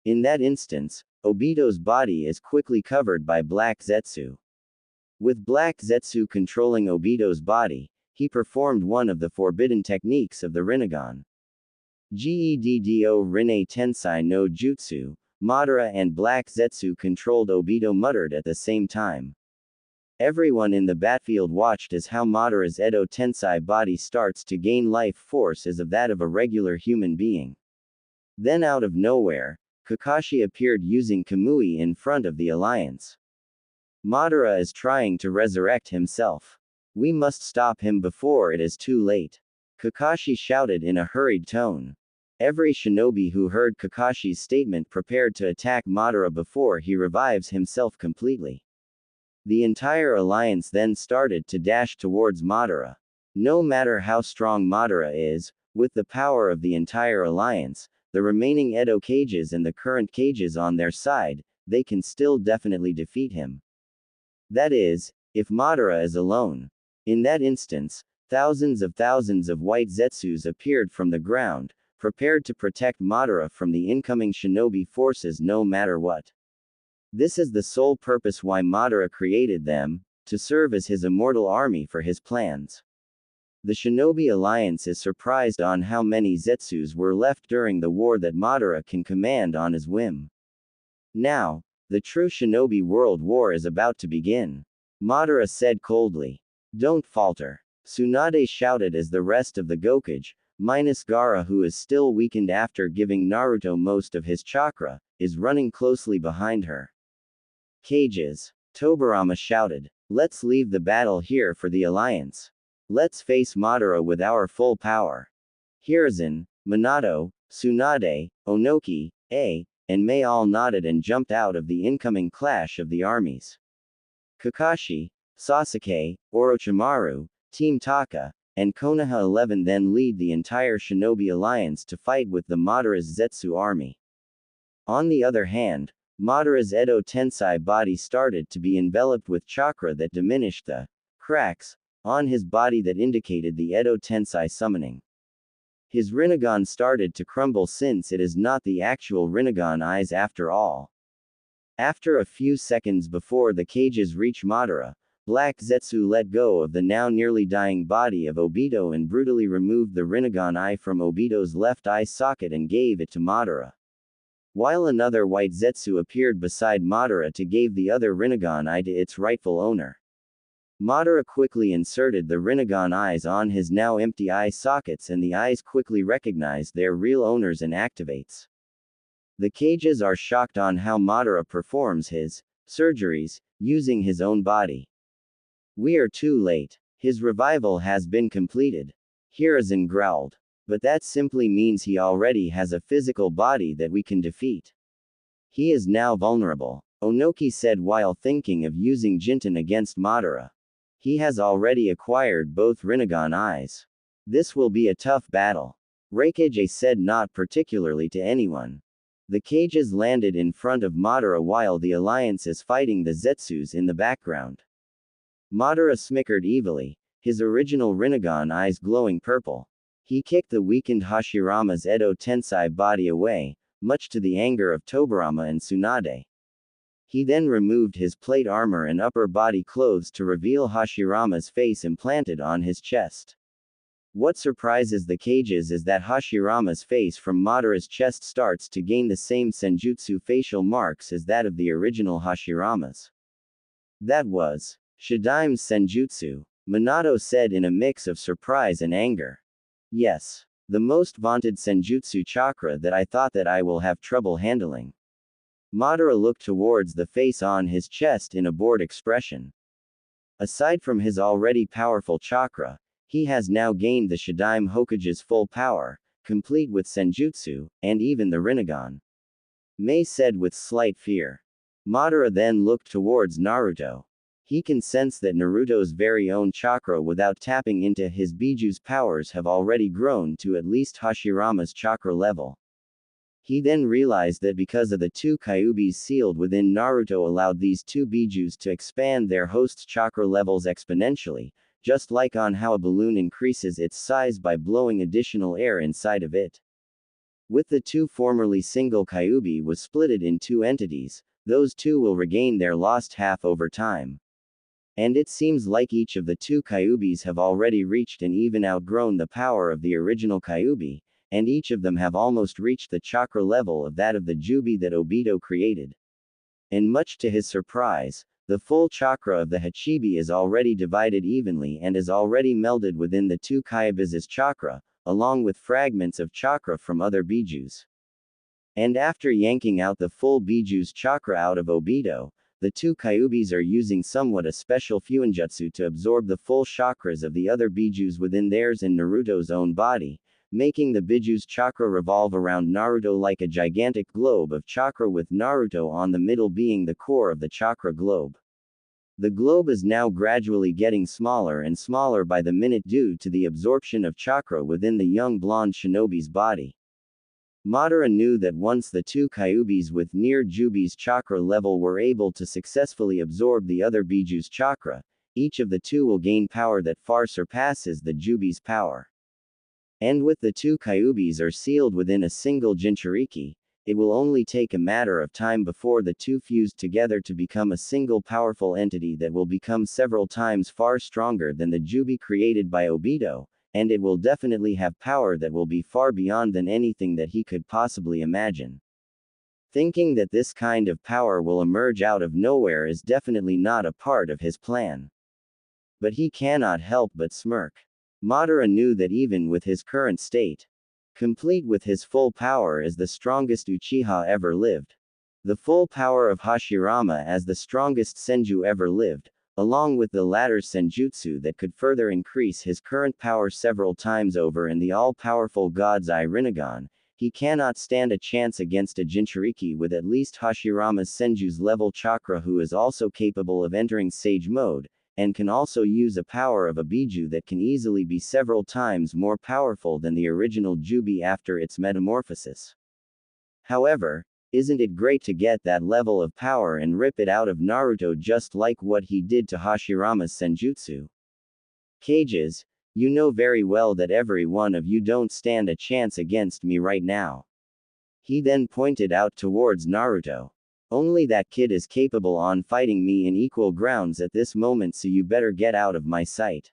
In that instance, Obito's body is quickly covered by Black Zetsu. With Black Zetsu controlling Obito's body, he performed one of the forbidden techniques of the Rinnegan. Geddo Rinne Tensei no Jutsu. Madara and Black Zetsu controlled Obito muttered at the same time. Everyone in the battlefield watched as how Madara's Edo Tensei body starts to gain life force as of that of a regular human being. Then out of nowhere, Kakashi appeared using Kamui in front of the Alliance. Madara is trying to resurrect himself. We must stop him before it is too late. Kakashi shouted in a hurried tone. Every shinobi who heard Kakashi's statement prepared to attack Madara before he revives himself completely. The entire alliance then started to dash towards Madara. No matter how strong Madara is, with the power of the entire alliance, the remaining Edo cages and the current cages on their side, they can still definitely defeat him. That is, if Madara is alone. In that instance, Thousands of white Zetsus appeared from the ground, prepared to protect Madara from the incoming shinobi forces no matter what. This is the sole purpose why Madara created them, to serve as his immortal army for his plans. The Shinobi Alliance is surprised on how many Zetsus were left during the war that Madara can command on his whim. Now, the true Shinobi World War is about to begin. Madara said coldly. Don't falter. Tsunade shouted as the rest of the Gokage, minus Gaara who is still weakened after giving Naruto most of his chakra, is running closely behind her. Cages. Tobirama shouted. Let's leave the battle here for the Alliance. Let's face Madara with our full power. Hiruzen, Minato, Tsunade, Onoki, and Mei all nodded and jumped out of the incoming clash of the armies. Kakashi, Sasuke, Orochimaru, Team Taka, and Konoha 11 then lead the entire Shinobi Alliance to fight with the Madara's Zetsu army. On the other hand, Madara's Edo Tensei body started to be enveloped with chakra that diminished the cracks on his body that indicated the Edo Tensei summoning. His Rinnegan started to crumble since it is not the actual Rinnegan eyes after all. After a few seconds before the cages reach Madara, Black Zetsu let go of the now nearly dying body of Obito and brutally removed the Rinnegan eye from Obito's left eye socket and gave it to Madara. While another white Zetsu appeared beside Madara to give the other Rinnegan eye to its rightful owner. Madara quickly inserted the Rinnegan eyes on his now empty eye sockets and the eyes quickly recognized their real owners and activates. The cages are shocked on how Madara performs his surgeries, using his own body. We are too late. His revival has been completed. Hiruzen growled. But that simply means he already has a physical body that we can defeat. He is now vulnerable, Onoki said while thinking of using Jinten against Madara. He has already acquired both Rinnegan eyes. This will be a tough battle. Reikage said not particularly to anyone. The cages landed in front of Madara while the alliance is fighting the Zetsus in the background. Madara smickered evilly, his original Rinnegan eyes glowing purple. He kicked the weakened Hashirama's Edo Tensei body away, much to the anger of Tobirama and Tsunade. He then removed his plate armor and upper body clothes to reveal Hashirama's face implanted on his chest. What surprises the cages is that Hashirama's face from Madara's chest starts to gain the same senjutsu facial marks as that of the original Hashirama's. That was Shadaime's senjutsu, Minato said in a mix of surprise and anger. Yes. The most vaunted senjutsu chakra that I thought that I will have trouble handling. Madara looked towards the face on his chest in a bored expression. Aside from his already powerful chakra, he has now gained the Shadaime Hokage's full power, complete with senjutsu, and even the Rinnegan. Mei said with slight fear. Madara then looked towards Naruto. He can sense that Naruto's very own chakra without tapping into his Biju's powers have already grown to at least Hashirama's chakra level. He then realized that because of the two Kyubis sealed within Naruto allowed these two Bijus to expand their host's chakra levels exponentially, just like on how a balloon increases its size by blowing additional air inside of it. With the two formerly single Kyubi was splitted in two entities, those two will regain their lost half over time. And it seems like each of the two Kyubis have already reached and even outgrown the power of the original Kyubi, and each of them have almost reached the chakra level of that of the Jubi that Obito created. And much to his surprise, the full chakra of the Hachibi is already divided evenly and is already melded within the two Kyubis' chakra, along with fragments of chakra from other Bijus. And after yanking out the full Biju's chakra out of Obito, the two Kyubis are using somewhat a special Fuinjutsu to absorb the full chakras of the other Bijus within theirs and Naruto's own body, making the Biju's chakra revolve around Naruto like a gigantic globe of chakra with Naruto on the middle being the core of the chakra globe. The globe is now gradually getting smaller and smaller by the minute due to the absorption of chakra within the young blonde shinobi's body. Madara knew that once the two Kyubis with near Jubi's chakra level were able to successfully absorb the other Biju's chakra, each of the two will gain power that far surpasses the Jubi's power. And with the two Kyubis are sealed within a single Jinchuriki, it will only take a matter of time before the two fuse together to become a single powerful entity that will become several times far stronger than the Jubi created by Obito, and it will definitely have power that will be far beyond than anything that he could possibly imagine. Thinking that this kind of power will emerge out of nowhere is definitely not a part of his plan. But he cannot help but smirk. Madara knew that even with his current state, complete with his full power as the strongest Uchiha ever lived, the full power of Hashirama as the strongest Senju ever lived, along with the latter's senjutsu that could further increase his current power several times over and the all-powerful God's Eye Rinnegan, he cannot stand a chance against a Jinchuriki with at least Hashirama's Senju's level chakra, who is also capable of entering Sage mode, and can also use a power of a Biju that can easily be several times more powerful than the original Jubi after its metamorphosis. However, isn't it great to get that level of power and rip it out of Naruto just like what he did to Hashirama's Senjutsu? Cages, you know very well that every one of you don't stand a chance against me right now. He then pointed out towards Naruto. Only that kid is capable on fighting me in equal grounds at this moment, so you better get out of my sight.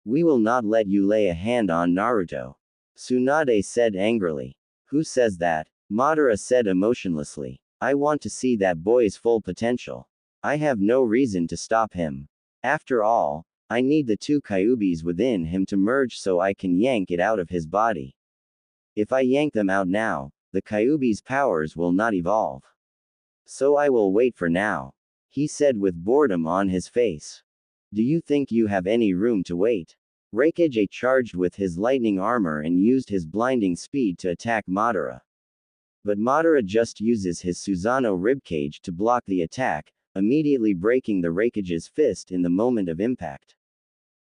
We will not let you lay a hand on Naruto. Tsunade said angrily. Who says that? Madara said emotionlessly. I want to see that boy's full potential. I have no reason to stop him. After all, I need the two Kyubis within him to merge so I can yank it out of his body. If I yank them out now, the Kyubi's powers will not evolve. So I will wait for now. He said with boredom on his face. Do you think you have any room to wait? Raikage charged with his lightning armor and used his blinding speed to attack Madara. But Madara just uses his Susanoo ribcage to block the attack, immediately breaking the Raikage's fist in the moment of impact.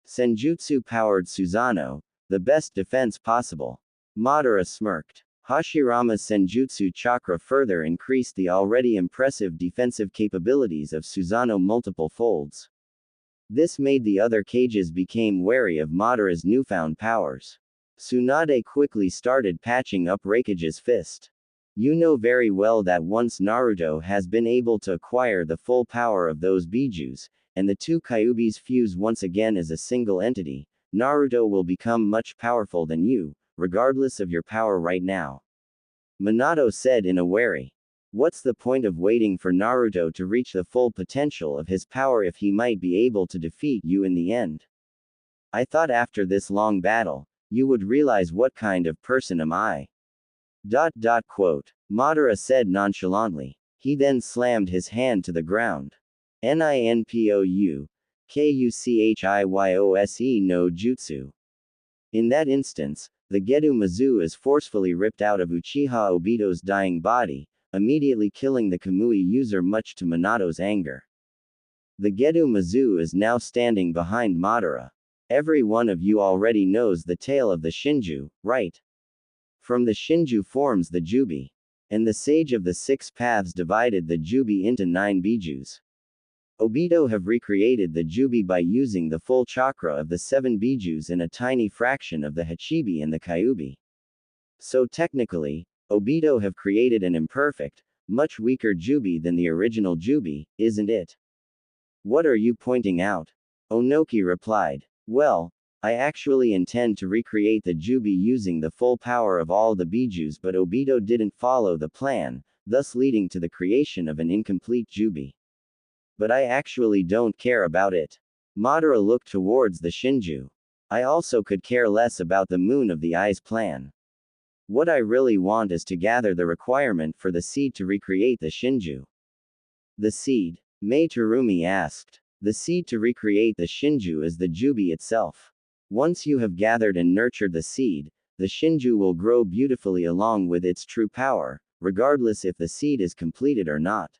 Senjutsu-powered Susanoo, the best defense possible. Madara smirked. Hashirama's Senjutsu chakra further increased the already impressive defensive capabilities of Susanoo multiple folds. This made the other cages become wary of Madara's newfound powers. Tsunade quickly started patching up Raikage's fist. You know very well that once Naruto has been able to acquire the full power of those Bijus, and the two Kyubis fuse once again as a single entity, Naruto will become much powerful than you, regardless of your power right now. Minato said in a wary. What's the point of waiting for Naruto to reach the full potential of his power if he might be able to defeat you in the end? I thought after this long battle, you would realize what kind of person am I. Quote. Madara said nonchalantly. He then slammed his hand to the ground. Ninpou, Kuchihyose no Jutsu. In that instance, the Gedo Mizu is forcefully ripped out of Uchiha Obito's dying body, immediately killing the Kamui user much to Minato's anger. The Gedo Mizu is now standing behind Madara. Every one of you already knows the tale of the Shinju, right? From the Shinju forms the Jubi. And the Sage of the Six Paths divided the Jubi into 9 Bijus. Obito have recreated the Jubi by using the full chakra of the 7 Bijus and a tiny fraction of the Hachibi and the Kyubi. So technically, Obito have created an imperfect, much weaker Jubi than the original Jubi, isn't it? What are you pointing out? Onoki replied. Well, I actually intend to recreate the Jubi using the full power of all the Bijus, but Obito didn't follow the plan, thus leading to the creation of an incomplete Jubi. But I actually don't care about it. Madara looked towards the Shinju. I also could care less about the Moon of the Eyes plan. What I really want is to gather the requirement for the seed to recreate the Shinju. The seed? Mei Terumi asked. The seed to recreate the Shinju is the Jubi itself. Once you have gathered and nurtured the seed, the Shinju will grow beautifully along with its true power, regardless if the seed is completed or not.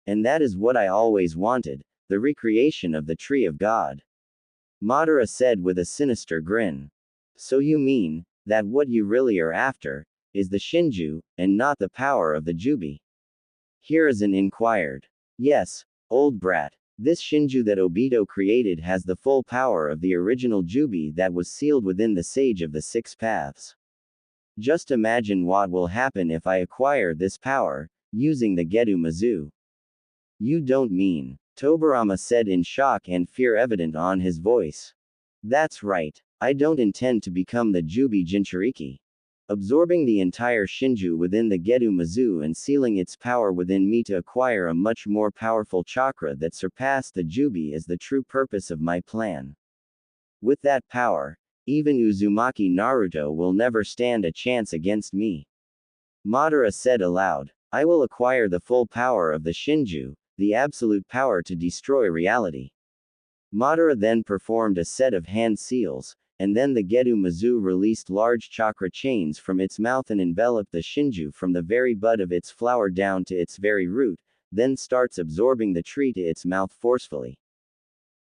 And that is what I always wanted, the recreation of the Tree of God. Madara said with a sinister grin. So you mean, that what you really are after, is the Shinju, and not the power of the Jubi? Hiruzen inquired. Yes, old brat. This Shinju that Obito created has the full power of the original Jubi that was sealed within the Sage of the Six Paths. Just imagine what will happen if I acquire this power, using the Gedu Mizu. You don't mean, Tobirama said in shock and fear evident on his voice. That's right, I don't intend to become the Jubi Jinchuriki. Absorbing the entire Shinju within the Gedu Mizu and sealing its power within me to acquire a much more powerful chakra that surpassed the Jubi is the true purpose of my plan. With that power, even Uzumaki Naruto will never stand a chance against me. Madara said aloud, I will acquire the full power of the Shinju, the absolute power to destroy reality. Madara then performed a set of hand seals, and then the Gedu Mizu released large chakra chains from its mouth and enveloped the Shinju from the very bud of its flower down to its very root, then starts absorbing the tree to its mouth forcefully.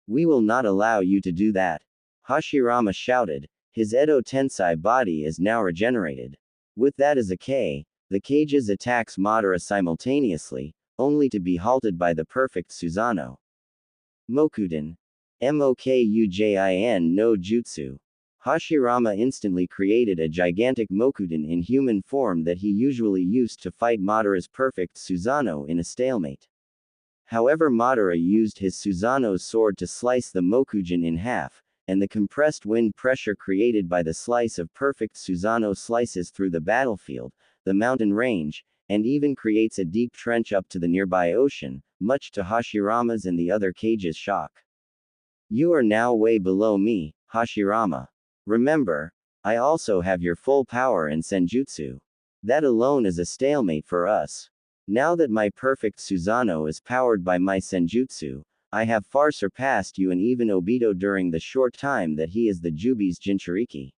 We will not allow you to do that. Hashirama shouted, his Edo Tensei body is now regenerated. With that as a K, the cages attacks Madara simultaneously, only to be halted by the perfect Susanoo. Mokujin. Mokujin no Jutsu. Hashirama instantly created a gigantic Mokujin in human form that he usually used to fight Madara's perfect Susanoo in a stalemate. However, Madara used his Susanoo's sword to slice the Mokujin in half, and the compressed wind pressure created by the slice of perfect Susanoo slices through the battlefield, the mountain range, and even creates a deep trench up to the nearby ocean, much to Hashirama's and the other cages' shock. You are now way below me, Hashirama. Remember, I also have your full power and senjutsu. That alone is a stalemate for us. Now that my perfect Susanoo is powered by my senjutsu, I have far surpassed you and even Obito during the short time that he is the Jubi's Jinchuriki.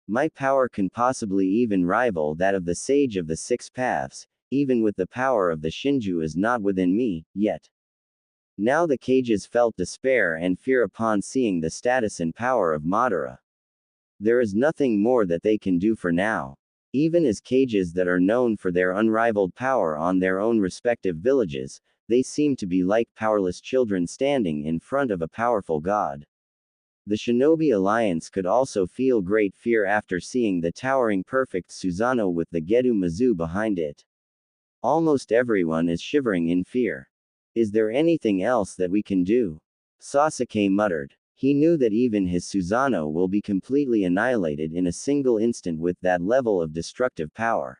My power can possibly even rival that of the Sage of the Six Paths, even with the power of the Shinju is not within me, yet. Now the cages felt despair and fear upon seeing the status and power of Madara. There is nothing more that they can do for now. Even as cages that are known for their unrivaled power on their own respective villages, they seem to be like powerless children standing in front of a powerful god. The Shinobi Alliance could also feel great fear after seeing the towering perfect Susanoo with the Gedu Mizu behind it. Almost everyone is shivering in fear. Is there anything else that we can do? Sasuke muttered. He knew that even his Susanoo will be completely annihilated in a single instant with that level of destructive power.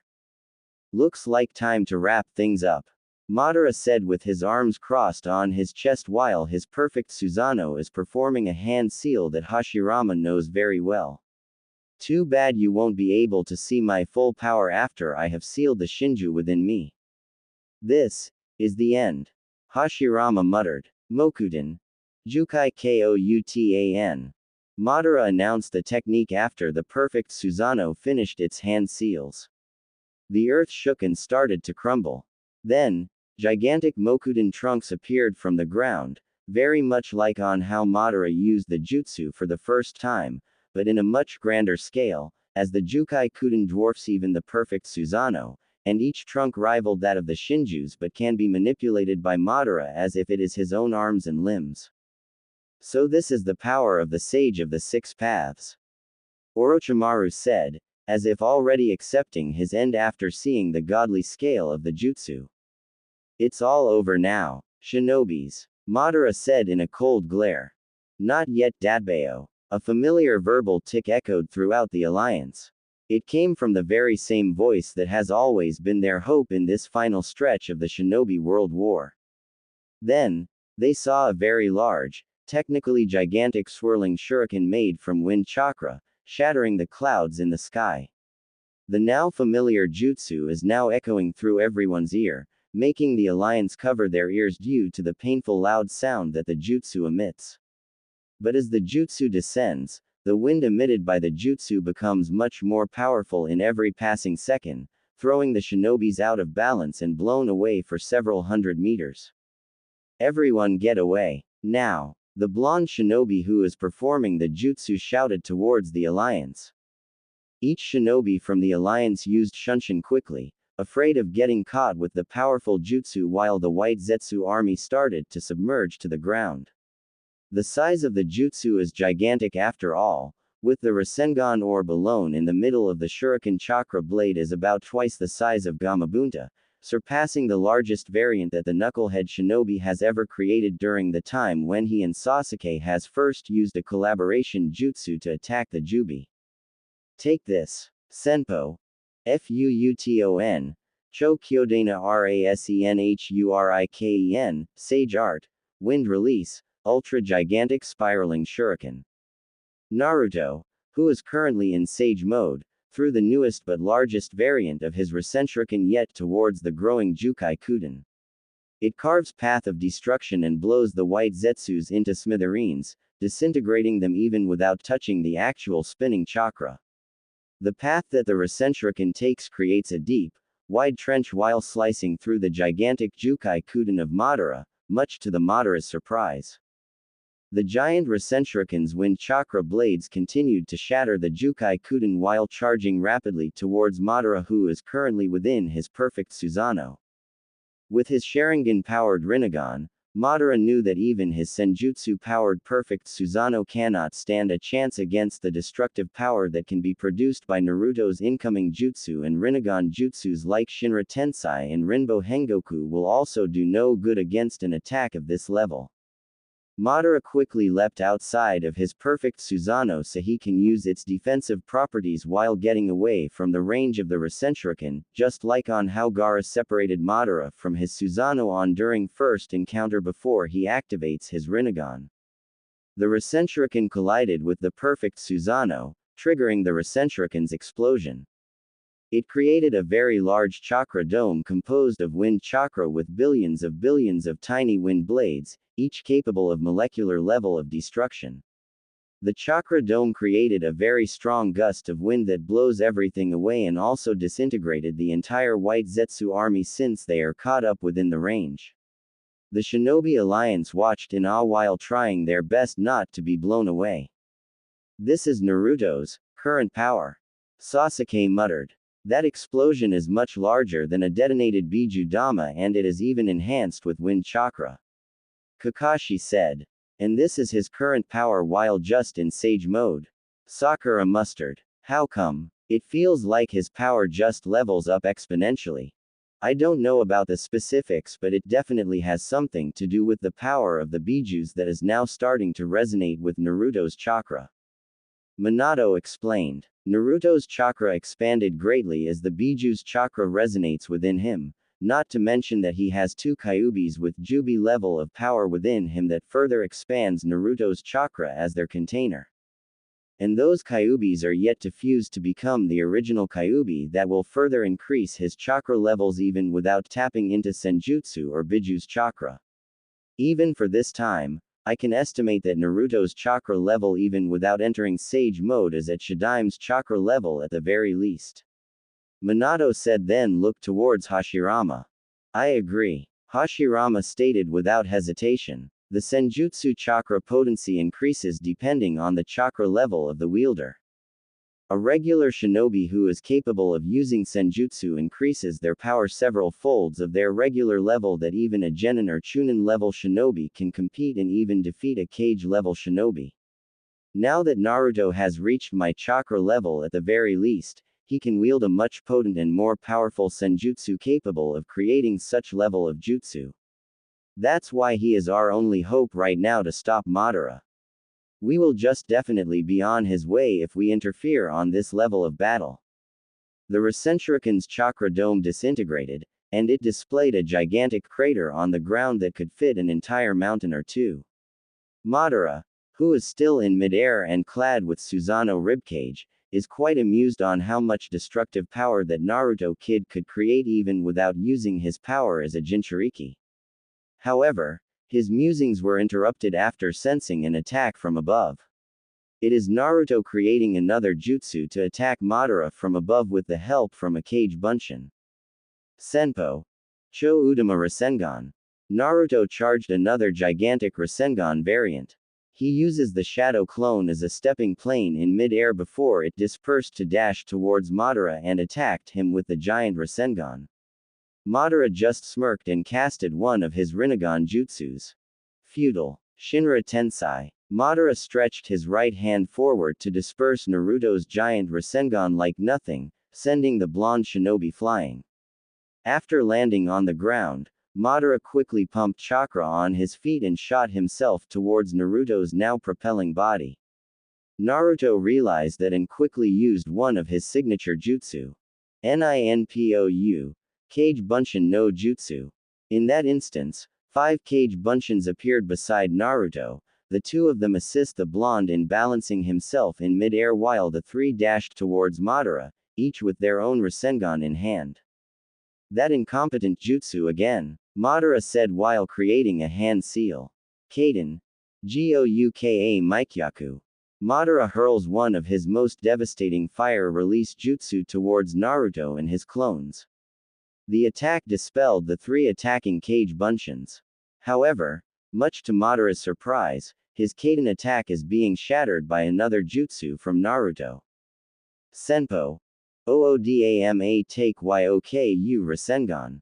Looks like time to wrap things up. Madara said with his arms crossed on his chest while his perfect Susanoo is performing a hand seal that Hashirama knows very well. Too bad you won't be able to see my full power after I have sealed the Shinju within me. This is the end. Hashirama muttered. Mokujin. Jukai Koutan. Madara announced the technique after the perfect Susanoo finished its hand seals. The earth shook and started to crumble. Then, gigantic Mokujin trunks appeared from the ground, very much like on how Madara used the jutsu for the first time, but in a much grander scale, as the Jukai Kuden dwarfs even the perfect Susanoo, and each trunk rivaled that of the Shinju's but can be manipulated by Madara as if it is his own arms and limbs. So this is the power of the Sage of the Six Paths. Orochimaru said, as if already accepting his end after seeing the godly scale of the jutsu. It's all over now, shinobis, Madara said in a cold glare. Not yet, Datbeo. A familiar verbal tick echoed throughout the alliance. It came from the very same voice that has always been their hope in this final stretch of the shinobi world war. Then, they saw a very large, technically gigantic swirling shuriken made from wind chakra, shattering the clouds in the sky. The now familiar jutsu is now echoing through everyone's ear, making the alliance cover their ears due to the painful loud sound that the jutsu emits. But as the jutsu descends, the wind emitted by the jutsu becomes much more powerful in every passing second, throwing the shinobis out of balance and blown away for several hundred meters. Everyone get away. Now, the blonde shinobi who is performing the jutsu shouted towards the alliance. Each shinobi from the alliance used Shunshin quickly, afraid of getting caught with the powerful jutsu while the White Zetsu army started to submerge to the ground. The size of the jutsu is gigantic after all, with the Rasengan orb alone in the middle of the Shuriken chakra blade is about twice the size of Gamabunta, surpassing the largest variant that the Knucklehead Shinobi has ever created during the time when he and Sasuke has first used a collaboration jutsu to attack the Jubi. Take this. Senpo. Fuuton. Cho Kyodana Rasenhuriken, Sage Art. Wind Release, Ultra Gigantic Spiraling Shuriken. Naruto, who is currently in Sage mode, threw the newest but largest variant of his Rasenshuriken yet towards the growing Jukai Kuden. It carves path of destruction and blows the White Zetsus into smithereens, disintegrating them even without touching the actual spinning chakra. The path that the Rasenshuriken takes creates a deep, wide trench while slicing through the gigantic Jukai Kuden of Madara, much to the Madara's surprise. The giant Rasenshuriken's wind chakra blades continued to shatter the Jukai Kuden while charging rapidly towards Madara, who is currently within his perfect Susanoo. With his Sharingan-powered Rinnegan, Madara knew that even his Senjutsu-powered perfect Susanoo cannot stand a chance against the destructive power that can be produced by Naruto's incoming jutsu, and Rinnegan jutsus like Shinra Tensei and Rinbo Hengoku will also do no good against an attack of this level. Madara quickly leapt outside of his perfect Susanoo so he can use its defensive properties while getting away from the range of the Rasenshuriken, just like on how Gaara separated Madara from his Susanoo on during first encounter before he activates his Rinnegan. The Rasenshuriken collided with the perfect Susanoo, triggering the Rasenshuriken's explosion. It created a very large chakra dome composed of wind chakra with billions of tiny wind blades, each capable of molecular level of destruction. The chakra dome created a very strong gust of wind that blows everything away and also disintegrated the entire White Zetsu army since they are caught up within the range. The Shinobi Alliance watched in awe while trying their best not to be blown away. "This is Naruto's current power," Sasuke muttered. "That explosion is much larger than a detonated Biju Dama, and it is even enhanced with wind chakra," Kakashi said. "And this is his current power while just in Sage mode," Sakura mustered. "How come? It feels like his power just levels up exponentially. I don't know about the specifics, but it definitely has something to do with the power of the Bijus that is now starting to resonate with Naruto's chakra." Minato explained. Naruto's chakra expanded greatly as the Biju's chakra resonates within him, not to mention that he has two Kyubis with Jubi level of power within him that further expands Naruto's chakra as their container. And those Kyubis are yet to fuse to become the original Kyubi that will further increase his chakra levels even without tapping into Senjutsu or Biju's chakra. Even for this time, I can estimate that Naruto's chakra level even without entering Sage mode is at Shadaime's chakra level at the very least. Minato said, then looked towards Hashirama. "I agree," Hashirama stated without hesitation. "The Senjutsu chakra potency increases depending on the chakra level of the wielder. A regular shinobi who is capable of using Senjutsu increases their power several folds of their regular level that even a Genin or Chunin level shinobi can compete and even defeat a Kage level shinobi. Now that Naruto has reached my chakra level at the very least, he can wield a much potent and more powerful Senjutsu capable of creating such level of jutsu. That's why he is our only hope right now to stop Madara. We will just definitely be on his way if we interfere on this level of battle." The Rasenshuriken's chakra dome disintegrated, and it displayed a gigantic crater on the ground that could fit an entire mountain or two. Madara, who is still in midair and clad with Susanoo ribcage, is quite amused on how much destructive power that Naruto kid could create even without using his power as a Jinchuriki. However, his musings were interrupted after sensing an attack from above. It is Naruto creating another jutsu to attack Madara from above with the help from a Kage Bunshin. Senpo. Cho Udama Rasengan. Naruto charged another gigantic Rasengan variant. He uses the shadow clone as a stepping plane in mid-air before it dispersed to dash towards Madara and attacked him with the giant Rasengan. Madara just smirked and casted one of his Rinnegan jutsus. Feudal. Shinra Tensai. Madara stretched his right hand forward to disperse Naruto's giant Rasengan like nothing, sending the blonde shinobi flying. After landing on the ground, Madara quickly pumped chakra on his feet and shot himself towards Naruto's now propelling body. Naruto realized that and quickly used one of his signature jutsu. Ninpou, Kage Bunshin no Jutsu. In that instance, 5 Kage Bunshins appeared beside Naruto. The two of them assist the blonde in balancing himself in mid-air while the three dashed towards Madara, each with their own Rasengan in hand. That incompetent jutsu again, Madara said while creating a hand seal. Kaden. Gouka Mikyaku. Madara hurls one of his most devastating fire release jutsu towards Naruto and his clones. The attack dispelled the 3 attacking Kage Bunshins. However, much to Madara's surprise, his Kaden attack is being shattered by another jutsu from Naruto. Senpo. Oodama take Yoku Rasengan.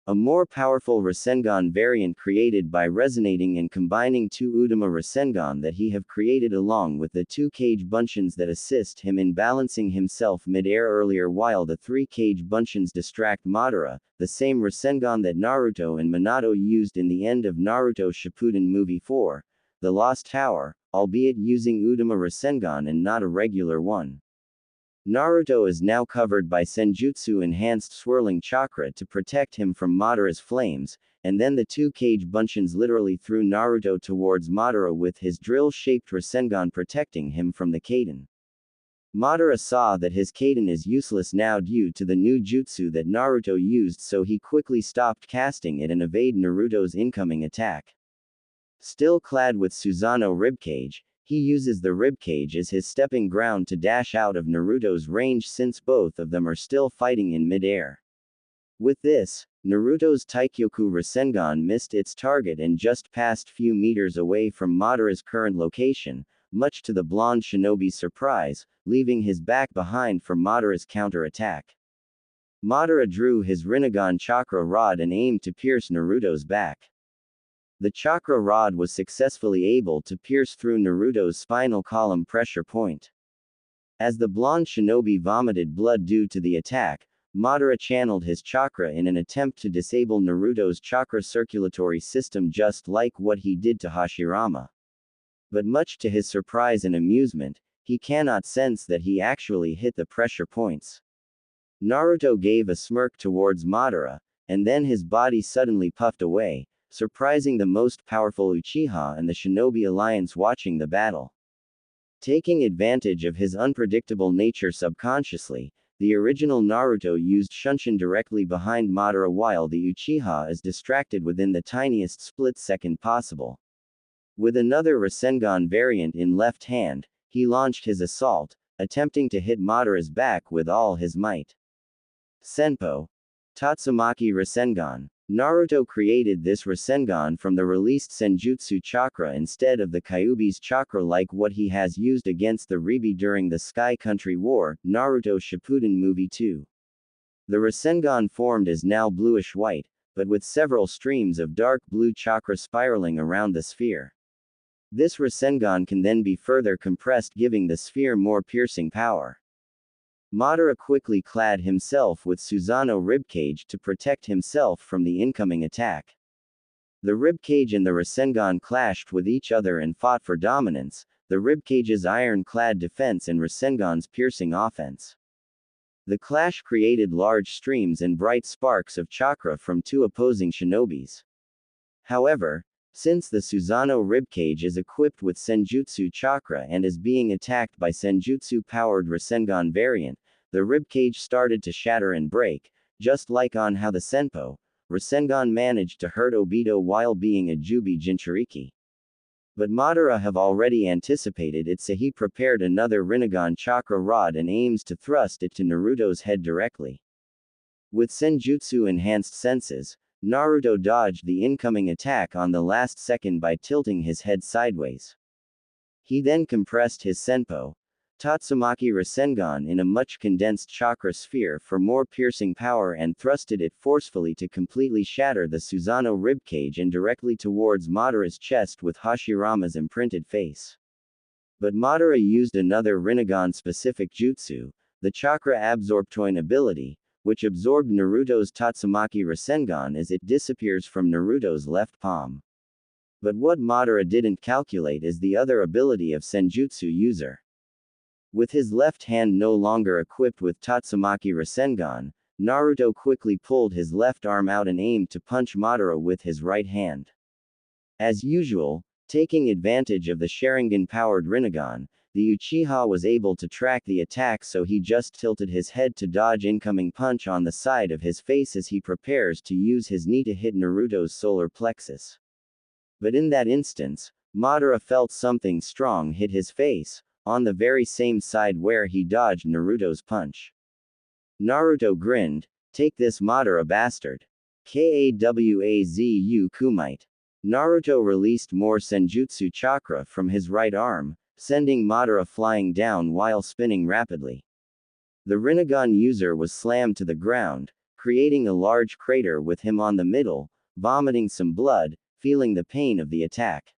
A more powerful Rasengan variant created by resonating and combining 2 Udama Rasengan that he have created along with the 2 Kage Bunshins that assist him in balancing himself mid-air earlier while the 3 Kage Bunshins distract Madara, the same Rasengan that Naruto and Minato used in the end of Naruto Shippuden Movie 4, The Lost Tower, albeit using Udama Rasengan and not a regular one. Naruto is now covered by Senjutsu enhanced swirling chakra to protect him from Madara's flames, and then the 2 Kage Bunshins literally threw Naruto towards Madara with his drill-shaped Rasengan protecting him from the Kaden. Madara saw that his Kaden is useless now due to the new jutsu that Naruto used, so he quickly stopped casting it and evade Naruto's incoming attack. Still clad with Susanoo ribcage, he uses the ribcage as his stepping ground to dash out of Naruto's range since both of them are still fighting in mid-air. With this, Naruto's Taikyoku Rasengan missed its target and just passed few meters away from Madara's current location, much to the blonde shinobi's surprise, leaving his back behind for Madara's counter-attack. Madara drew his Rinnegan chakra rod and aimed to pierce Naruto's back. The chakra rod was successfully able to pierce through Naruto's spinal column pressure point. As the blonde shinobi vomited blood due to the attack, Madara channeled his chakra in an attempt to disable Naruto's chakra circulatory system just like what he did to Hashirama. But much to his surprise and amusement, he cannot sense that he actually hit the pressure points. Naruto gave a smirk towards Madara, and then his body suddenly puffed away, surprising the most powerful Uchiha and the Shinobi Alliance watching the battle. Taking advantage of his unpredictable nature subconsciously, the original Naruto used Shunshin directly behind Madara while the Uchiha is distracted within the tiniest split second possible. With another Rasengan variant in left hand, he launched his assault, attempting to hit Madara's back with all his might. Senpo. Tatsumaki Rasengan. Naruto created this Rasengan from the released Senjutsu chakra instead of the Kyuubi's chakra like what he has used against the Ribi during the Sky Country War, Naruto Shippuden Movie 2. The Rasengan formed is now bluish-white, but with several streams of dark blue chakra spiraling around the sphere. This Rasengan can then be further compressed giving the sphere more piercing power. Madara quickly clad himself with Susanoo ribcage to protect himself from the incoming attack. The ribcage and the Rasengan clashed with each other and fought for dominance, the ribcage's iron-clad defense and Rasengan's piercing offense. The clash created large streams and bright sparks of chakra from 2 opposing shinobis. However, since the Susanoo ribcage is equipped with Senjutsu chakra and is being attacked by Senjutsu-powered Rasengan variant, the ribcage started to shatter and break, just like on how the Senpo Rasengan managed to hurt Obito while being a Jubi Jinchuriki. But Madara have already anticipated it, so he prepared another Rinnegan chakra rod and aims to thrust it to Naruto's head directly. With Senjutsu-enhanced senses, Naruto dodged the incoming attack on the last second by tilting his head sideways. He then compressed his Senpo, Tatsumaki Rasengan in a much condensed chakra sphere for more piercing power and thrusted it forcefully to completely shatter the Susanoo ribcage and directly towards Madara's chest with Hashirama's imprinted face. But Madara used another Rinnegan-specific jutsu, the Chakra Absorptoin ability, which absorbed Naruto's Tatsumaki Rasengan as it disappears from Naruto's left palm. But what Madara didn't calculate is the other ability of Senjutsu user. With his left hand no longer equipped with Tatsumaki Rasengan, Naruto quickly pulled his left arm out and aimed to punch Madara with his right hand. As usual, taking advantage of the Sharingan-powered Rinnegan, the Uchiha was able to track the attack, so he just tilted his head to dodge incoming punch on the side of his face as he prepares to use his knee to hit Naruto's solar plexus. But in that instance, Madara felt something strong hit his face, on the very same side where he dodged Naruto's punch. Naruto grinned, "Take this, Madara bastard. Kawazu Kumite." Naruto released more Senjutsu chakra from his right arm, sending Madara flying down while spinning rapidly. The Rinnegan user was slammed to the ground, creating a large crater with him on the middle, vomiting some blood, feeling the pain of the attack.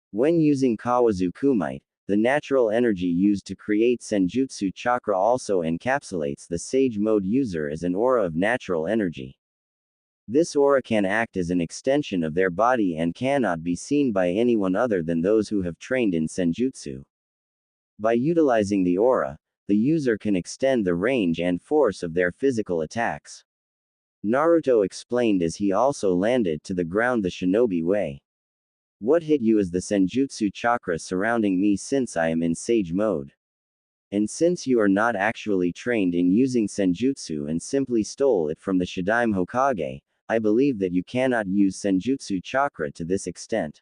When using Kawazu Kumite, the natural energy used to create Senjutsu chakra also encapsulates the Sage Mode user as an aura of natural energy. This aura can act as an extension of their body and cannot be seen by anyone other than those who have trained in Senjutsu. By utilizing the aura, the user can extend the range and force of their physical attacks. Naruto explained as he also landed to the ground the shinobi way. "What hit you is the Senjutsu chakra surrounding me since I am in Sage Mode. And since you are not actually trained in using Senjutsu and simply stole it from the Shadaime Hokage, I believe that you cannot use Senjutsu chakra to this extent.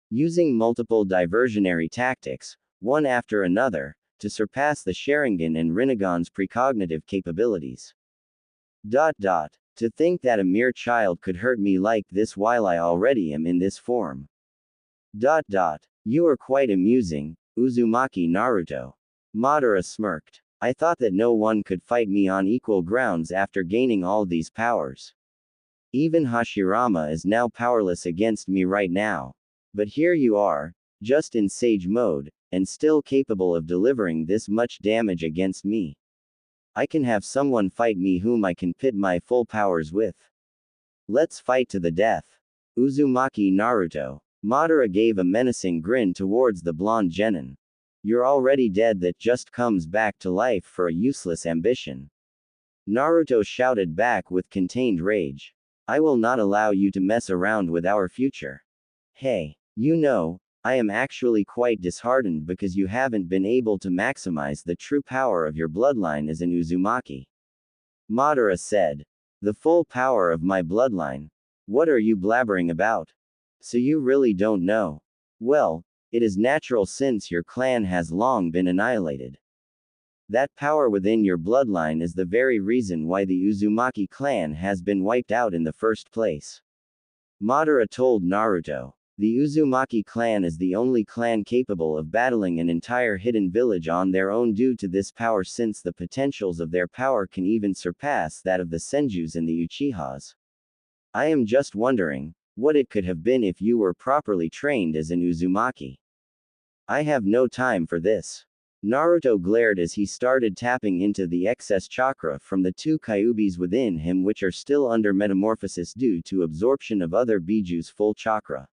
Using multiple diversionary tactics, one after another, to surpass the Sharingan and Rinnegan's precognitive capabilities. To think that a mere child could hurt me like this while I already am in this form. You are quite amusing, Uzumaki Naruto." Madara smirked. "I thought that no one could fight me on equal grounds after gaining all these powers. Even Hashirama is now powerless against me right now. But here you are, just in Sage Mode, and still capable of delivering this much damage against me. I can have someone fight me whom I can pit my full powers with. Let's fight to the death. Uzumaki Naruto." Madara gave a menacing grin towards the blonde genin. "You're already dead, that just comes back to life for a useless ambition." Naruto shouted back with contained rage. "I will not allow you to mess around with our future. Hey, you know, I am actually quite disheartened because you haven't been able to maximize the true power of your bloodline as an Uzumaki." Madara said. "The full power of my bloodline? What are you blabbering about? So you really don't know? Well, it is natural since your clan has long been annihilated. That power within your bloodline is the very reason why the Uzumaki clan has been wiped out in the first place." Madara told Naruto. "The Uzumaki clan is the only clan capable of battling an entire hidden village on their own due to this power, since the potentials of their power can even surpass that of the Senjus and the Uchihas. I am just wondering, what it could have been if you were properly trained as an Uzumaki. I have no time for this." Naruto glared as he started tapping into the excess chakra from the two Kyubis within him, which are still under metamorphosis due to absorption of other Biju's full chakra.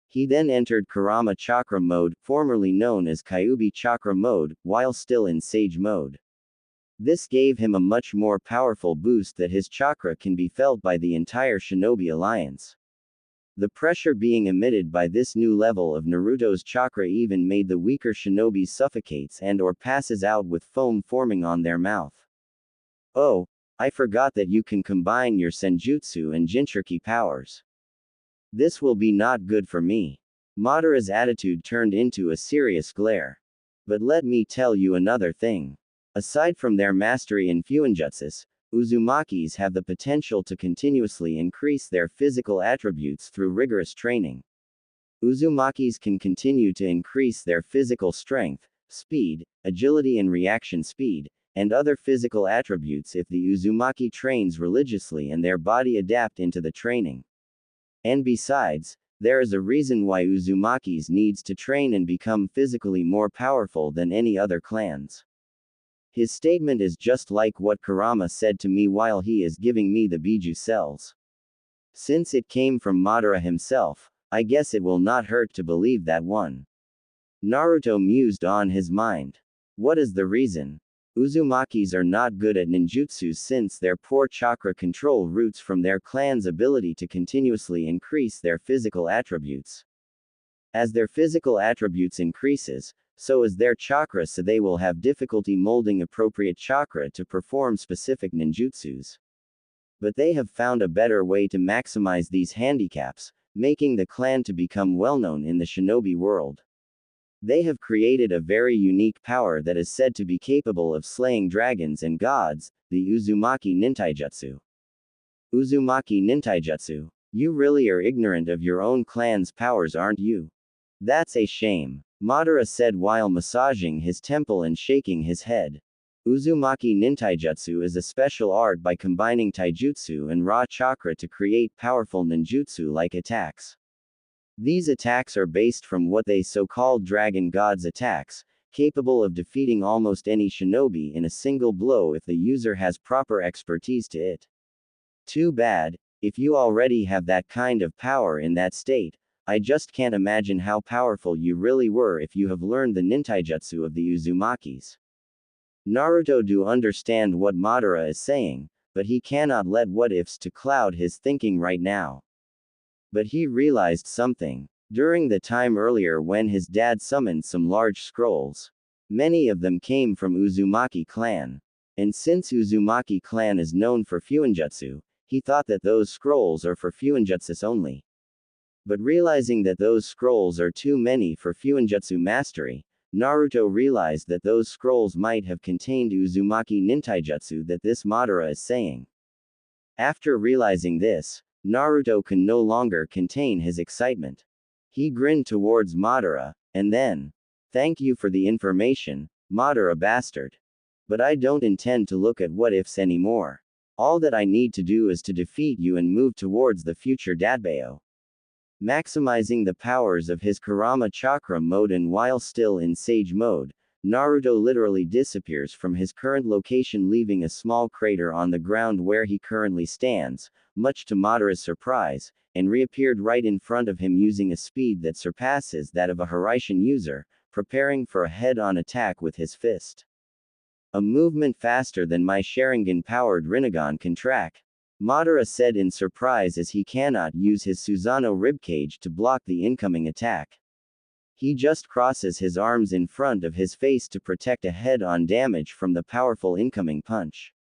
He then entered Kurama Chakra mode, formerly known as Kyubi Chakra mode, while still in Sage mode. This gave him a much more powerful boost that his chakra can be felt by the entire Shinobi Alliance. The pressure being emitted by this new level of Naruto's chakra even made the weaker shinobi suffocates and or passes out with foam forming on their mouth. "Oh, I forgot that you can combine your Senjutsu and Jinchuriki powers. This will be not good for me." Madara's attitude turned into a serious glare. "But let me tell you another thing. Aside from their mastery in Fuinjutsus, Uzumakis have the potential to continuously increase their physical attributes through rigorous training. Uzumakis can continue to increase their physical strength, speed, agility and reaction speed, and other physical attributes if the Uzumaki trains religiously and their body adapt into the training. And besides, there is a reason why Uzumakis needs to train and become physically more powerful than any other clans. His statement is just like what Kurama said to me while he is giving me the Biju cells. Since it came from Madara himself, I guess it will not hurt to believe that one. Naruto mused on his mind. What is the reason? Uzumakis are not good at ninjutsu since their poor chakra control roots from their clan's ability to continuously increase their physical attributes. As their physical attributes increases, so is their chakra, so they will have difficulty molding appropriate chakra to perform specific ninjutsus. But they have found a better way to maximize these handicaps, making the clan to become well-known in the shinobi world. They have created a very unique power that is said to be capable of slaying dragons and gods, the Uzumaki Nintaijutsu. Uzumaki Nintaijutsu. You really are ignorant of your own clan's powers, aren't you? That's a shame, Madara said while massaging his temple and shaking his head. Uzumaki Nintaijutsu is a special art by combining taijutsu and raw chakra to create powerful ninjutsu-like attacks. These attacks are based from what they so-called dragon gods attacks, capable of defeating almost any shinobi in a single blow if the user has proper expertise to it. Too bad, if you already have that kind of power in that state, I just can't imagine how powerful you really were if you have learned the nintaijutsu of the Uzumakis. Naruto do understand what Madara is saying, but he cannot let what-ifs to cloud his thinking right now. But he realized something. During the time earlier when his dad summoned some large scrolls, many of them came from Uzumaki clan. And since Uzumaki clan is known for Fuinjutsu, he thought that those scrolls are for Fuinjutsus only. But realizing that those scrolls are too many for Fuinjutsu mastery, Naruto realized that those scrolls might have contained Uzumaki Nintaijutsu that this Madara is saying. After realizing this, Naruto can no longer contain his excitement. He grinned towards Madara, and then, "Thank you for the information, Madara bastard. But I don't intend to look at what-ifs anymore. All that I need to do is to defeat you and move towards the future Dadbao." Maximizing the powers of his Kurama Chakra mode, and while still in Sage mode, Naruto literally disappears from his current location, leaving a small crater on the ground where he currently stands, much to Madara's surprise, and reappeared right in front of him using a speed that surpasses that of a Hiraishin user, preparing for a head-on attack with his fist. A movement faster than my Sharingan-powered Rinnegan can track, Madara said in surprise as he cannot use his Susanoo ribcage to block the incoming attack. He just crosses his arms in front of his face to protect a head-on damage from the powerful incoming punch.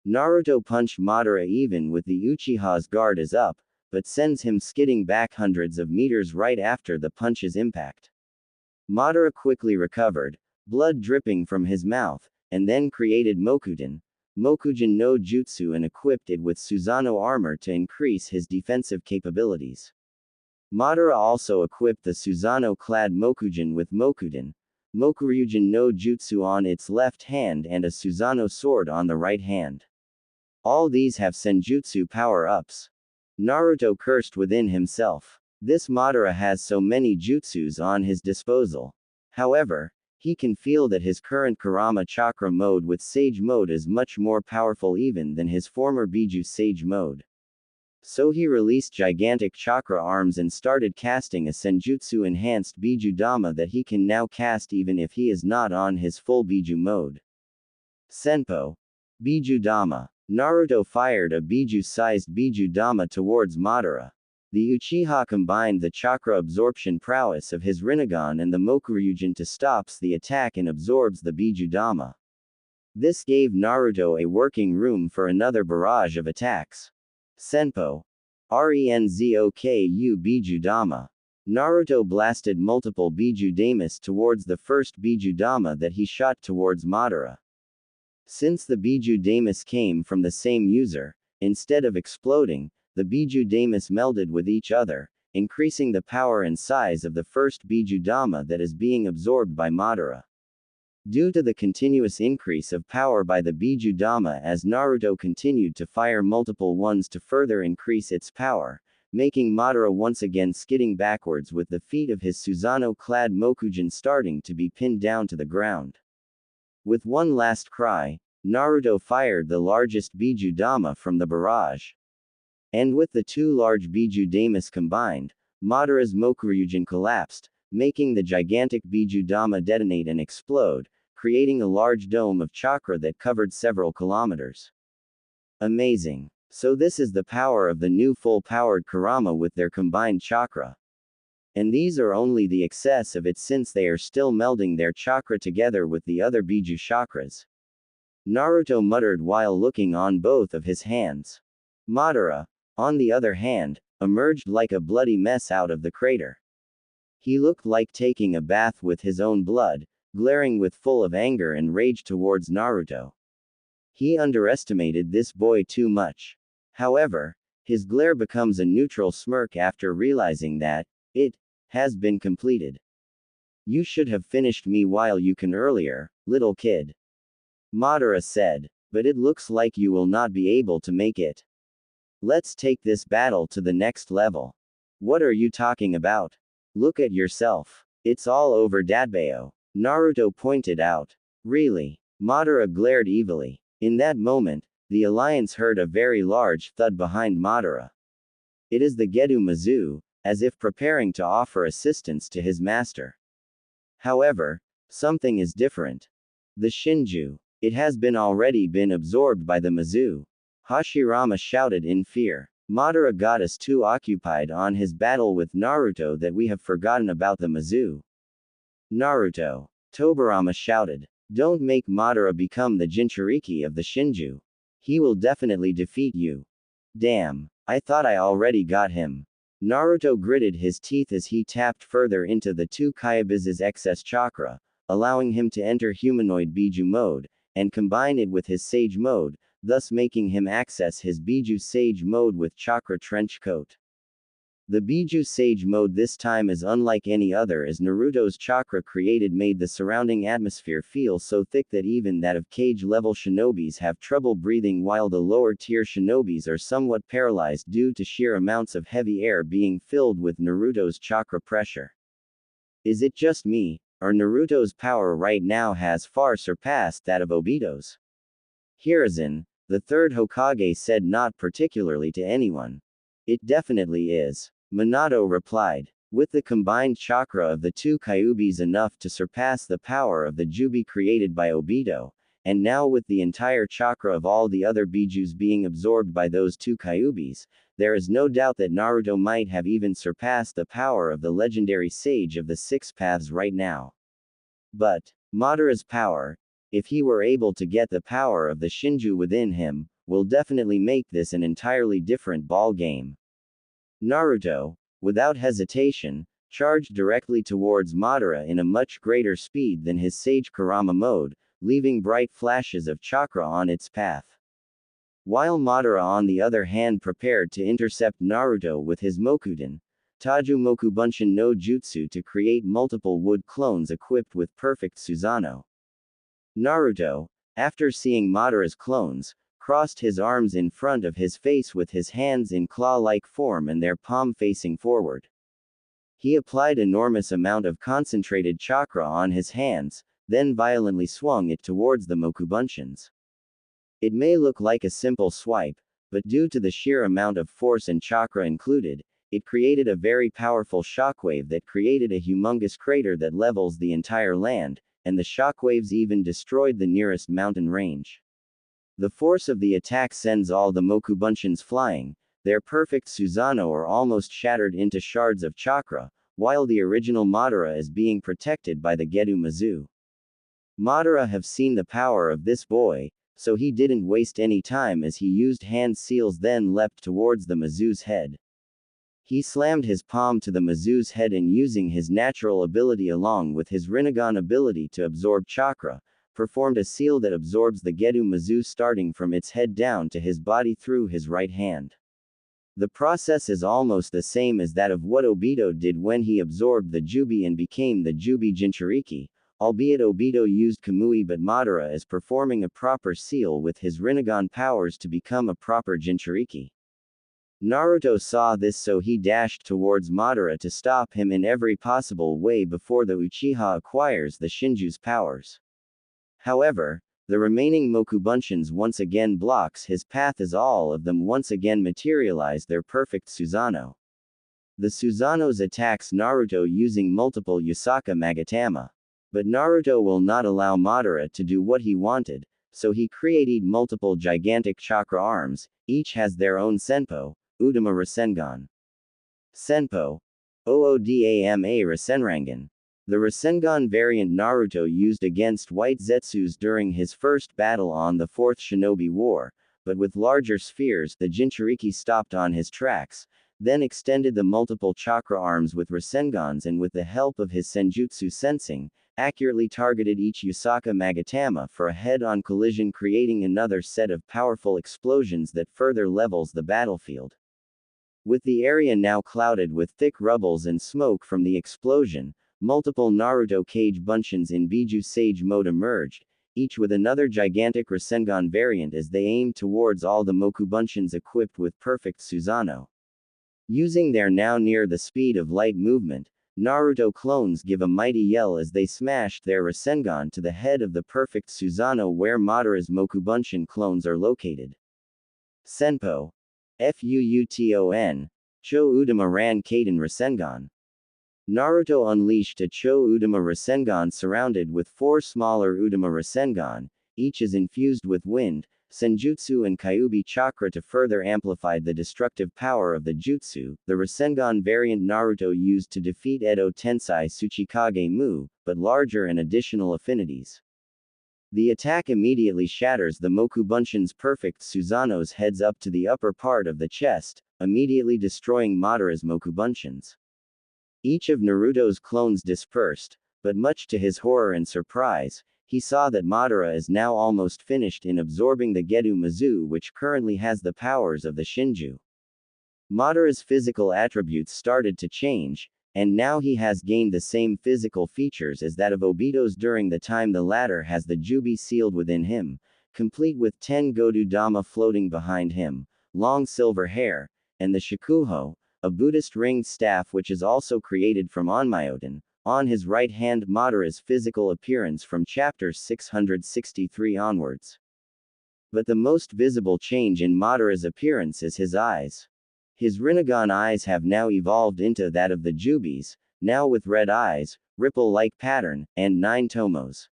Naruto punched Madara even with the Uchiha's guard is up, but sends him skidding back hundreds of meters right after the punch's impact. Madara quickly recovered, blood dripping from his mouth, and then created Mokujin no Jutsu, and equipped it with Susanoo armor to increase his defensive capabilities. Madara also equipped the Susanoo-clad Mokujin with Mokuryujin no Jutsu on its left hand and a Susanoo sword on the right hand. All these have Senjutsu power-ups. Naruto cursed within himself. This Madara has so many jutsus on his disposal. However, he can feel that his current Kurama Chakra mode with Sage mode is much more powerful even than his former Biju Sage mode. So he released gigantic chakra arms and started casting a Senjutsu-enhanced Biju Dama that he can now cast even if he is not on his full Biju mode. Senpo. Biju Dama. Naruto fired a Biju-sized Biju Dama towards Madara. The Uchiha combined the chakra absorption prowess of his Rinnegan and the Mokuryujin to stops the attack and absorbs the Biju Dama. This gave Naruto a working room for another barrage of attacks. Senpo. Renzoku Biju Dama. Naruto blasted multiple Biju Damas towards the first Biju Dama that he shot towards Madara. Since the Biju Damas came from the same user, instead of exploding, the Biju Damas melded with each other, increasing the power and size of the first Biju Dama that is being absorbed by Madara. Due to the continuous increase of power by the Biju Dama as Naruto continued to fire multiple ones to further increase its power, making Madara once again skidding backwards with the feet of his Susanoo-clad Mokujin starting to be pinned down to the ground. With one last cry, Naruto fired the largest Biju Dama from the barrage. And with the two large Biju Damas combined, Madara's Mokuryujin collapsed, making the gigantic Biju Dama detonate and explode, creating a large dome of chakra that covered several kilometers. Amazing. So this is the power of the new full-powered Kurama with their combined chakra. And these are only the excess of it since they are still melding their chakra together with the other Biju chakras. Naruto muttered while looking on both of his hands. Madara, on the other hand, emerged like a bloody mess out of the crater. He looked like taking a bath with his own blood, glaring with full of anger and rage towards Naruto. He underestimated this boy too much. However, his glare becomes a neutral smirk after realizing that it has been completed. You should have finished me while you can earlier, little kid. Madara said, but it looks like you will not be able to make it. Let's take this battle to the next level. What are you talking about? Look at yourself. It's all over Dadbao. Naruto pointed out. Really? Madara glared evilly. In that moment, the alliance heard a very large thud behind Madara. It is the Gedo Mizu, as if preparing to offer assistance to his master. However, something is different. The Shinju. It has already been absorbed by the Mizu. Hashirama shouted in fear. Madara got us too occupied on his battle with Naruto that we have forgotten about the Mizu. Naruto. Tobirama shouted. Don't make Madara become the Jinchuriki of the Shinju. He will definitely defeat you. Damn, I thought I already got him. Naruto gritted his teeth as he tapped further into the two Kyabiz's excess chakra, allowing him to enter humanoid Biju mode, and combine it with his Sage mode, thus making him access his Biju Sage mode with chakra trench coat. The Biju Sage mode this time is unlike any other as Naruto's chakra created made the surrounding atmosphere feel so thick that even that of cage-level shinobis have trouble breathing while the lower-tier shinobis are somewhat paralyzed due to sheer amounts of heavy air being filled with Naruto's chakra pressure. Is it just me, or Naruto's power right now has far surpassed that of Obito's? Hiruzen, the third Hokage said not particularly to anyone. It definitely is. Minato replied. With the combined chakra of the two Kyubis enough to surpass the power of the Jubi created by Obito, and now with the entire chakra of all the other Bijus being absorbed by those two Kyubis, there is no doubt that Naruto might have even surpassed the power of the legendary Sage of the Six Paths right now. But Madara's power, if he were able to get the power of the Shinju within him, will definitely make this an entirely different ball game. Naruto, without hesitation, charged directly towards Madara in a much greater speed than his Sage Kurama mode, leaving bright flashes of chakra on its path. While Madara on the other hand prepared to intercept Naruto with his Mokuden, Taju Mokubunshin no Jutsu to create multiple wood clones equipped with perfect Susanoo. Naruto, after seeing Madara's clones, crossed his arms in front of his face with his hands in claw-like form and their palm facing forward. He applied enormous amount of concentrated chakra on his hands, then violently swung it towards the Mokubunshins. It may look like a simple swipe, but due to the sheer amount of force and chakra included, it created a very powerful shockwave that created a humongous crater that levels the entire land, and the shockwaves even destroyed the nearest mountain range. The force of the attack sends all the Mokubunshins flying, their perfect Susanoo are almost shattered into shards of chakra, while the original Madara is being protected by the Gedo Mizu. Madara have seen the power of this boy, so he didn't waste any time as he used hand seals then leapt towards the Mizu's head. He slammed his palm to the Mizu's head and using his natural ability along with his Rinnegan ability to absorb chakra, performed a seal that absorbs the Gedo Mizu starting from its head down to his body through his right hand. The process is almost the same as that of what Obito did when he absorbed the Jubi and became the Jubi Jinchuriki, albeit Obito used Kamui, but Madara is performing a proper seal with his Rinnegan powers to become a proper Jinchuriki. Naruto saw this, so he dashed towards Madara to stop him in every possible way before the Uchiha acquires the Shinju's powers. However, the remaining Mokubunshin once again blocks his path as all of them once again materialize their perfect Susanoo. The Susanos attacks Naruto using multiple Yusaka Magatama. But Naruto will not allow Madara to do what he wanted, so he created multiple gigantic chakra arms, each has their own Senpo, Udama Rasengan. Senpo. Oodama Rasenrangan. The Rasengan variant Naruto used against White Zetsus during his first battle on the Fourth Shinobi War, but with larger spheres the Jinchuriki stopped on his tracks, then extended the multiple chakra arms with Rasengans and with the help of his Senjutsu sensing, accurately targeted each Yusaka Magatama for a head-on collision, creating another set of powerful explosions that further levels the battlefield. With the area now clouded with thick rubbles and smoke from the explosion, multiple Naruto Kage Bunshins in Biju Sage mode emerged, each with another gigantic Rasengan variant as they aimed towards all the Mokubunshin equipped with perfect Susanoo. Using their now near the speed of light movement, Naruto clones give a mighty yell as they smashed their Rasengan to the head of the perfect Susanoo where Madara's Mokubunshin clones are located. Senpo. Fuuton. Cho Udama Ran Kaden Rasengan. Naruto unleashed a Cho Udama Rasengan surrounded with 4 smaller Udama Rasengan, each is infused with wind, Senjutsu and Kyuubi chakra to further amplify the destructive power of the jutsu, the Rasengan variant Naruto used to defeat Edo Tensei Tsuchikage Mu, but larger and additional affinities. The attack immediately shatters the Mokubunshin's perfect Susanoo's heads up to the upper part of the chest, immediately destroying Madara's Mokubunshin. Each of Naruto's clones dispersed, but much to his horror and surprise, he saw that Madara is now almost finished in absorbing the Gedo Mizu, which currently has the powers of the Shinju. Madara's physical attributes started to change, and now he has gained the same physical features as that of Obito's during the time the latter has the Jubi sealed within him, complete with 10 Godu Dama floating behind him, long silver hair, and the Shikuho, a Buddhist ringed staff which is also created from Onmyoten, on his right hand. Madara's physical appearance from chapter 663 onwards. But the most visible change in Madara's appearance is his eyes. His Rinnegan eyes have now evolved into that of the Jubis, now with red eyes, ripple-like pattern, and 9 tomos.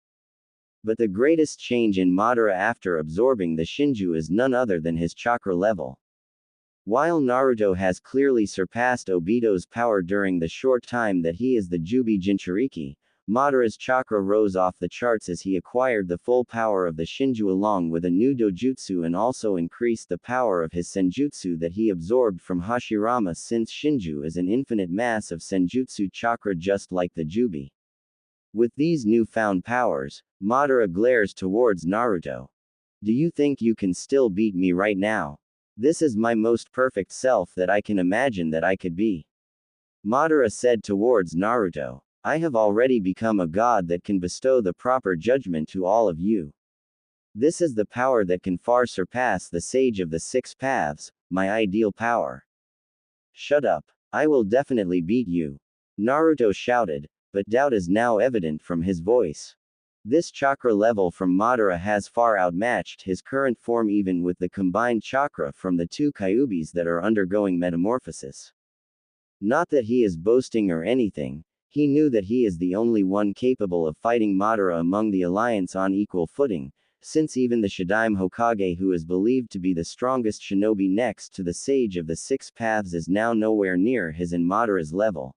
But the greatest change in Madara after absorbing the Shinju is none other than his chakra level. While Naruto has clearly surpassed Obito's power during the short time that he is the Jubi Jinchuriki, Madara's chakra rose off the charts as he acquired the full power of the Shinju along with a new dojutsu and also increased the power of his senjutsu that he absorbed from Hashirama, since Shinju is an infinite mass of senjutsu chakra just like the Jubi. With these newfound powers, Madara glares towards Naruto. Do you think you can still beat me right now? This is my most perfect self that I can imagine that I could be. Madara said towards Naruto. I have already become a god that can bestow the proper judgment to all of you. This is the power that can far surpass the sage of the 6 paths, my ideal power. Shut up. I will definitely beat you. Naruto shouted, but doubt is now evident from his voice. This chakra level from Madara has far outmatched his current form even with the combined chakra from the 2 Kyubis that are undergoing metamorphosis. Not that he is boasting or anything, he knew that he is the only one capable of fighting Madara among the alliance on equal footing, since even the Shadaime Hokage, who is believed to be the strongest shinobi next to the sage of the 6 paths, is now nowhere near his and Madara's level.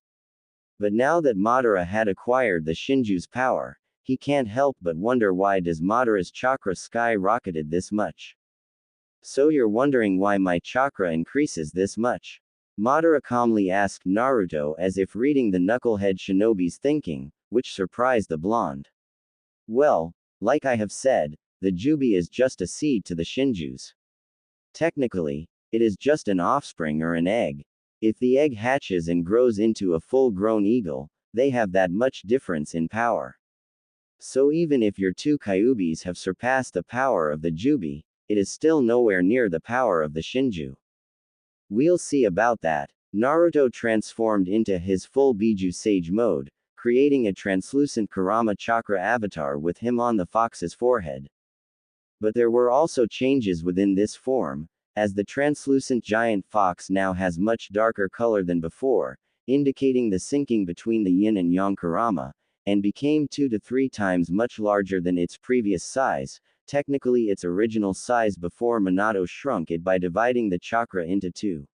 But now that Madara had acquired the Shinju's power, he can't help but wonder why does Madara's chakra skyrocketed this much. So you're wondering why my chakra increases this much? Madara calmly asked Naruto as if reading the knucklehead shinobi's thinking, which surprised the blonde. Well, like I have said, the Jubi is just a seed to the Shinjus. Technically, It is just an offspring or an egg. If the egg hatches and grows into a full-grown eagle, they have that much difference in power. So even if your two Kyubis have surpassed the power of the Jubi, it is still nowhere near the power of the Shinju. We'll see about that. Naruto transformed into his full Biju Sage mode, creating a translucent Kurama Chakra avatar with him on the fox's forehead. But there were also changes within this form, as the translucent giant fox now has much darker color than before, indicating the sinking between the yin and yang Kurama, and became 2 to 3 times much larger than its previous size, technically its original size before Minato shrunk it by dividing the chakra into 2.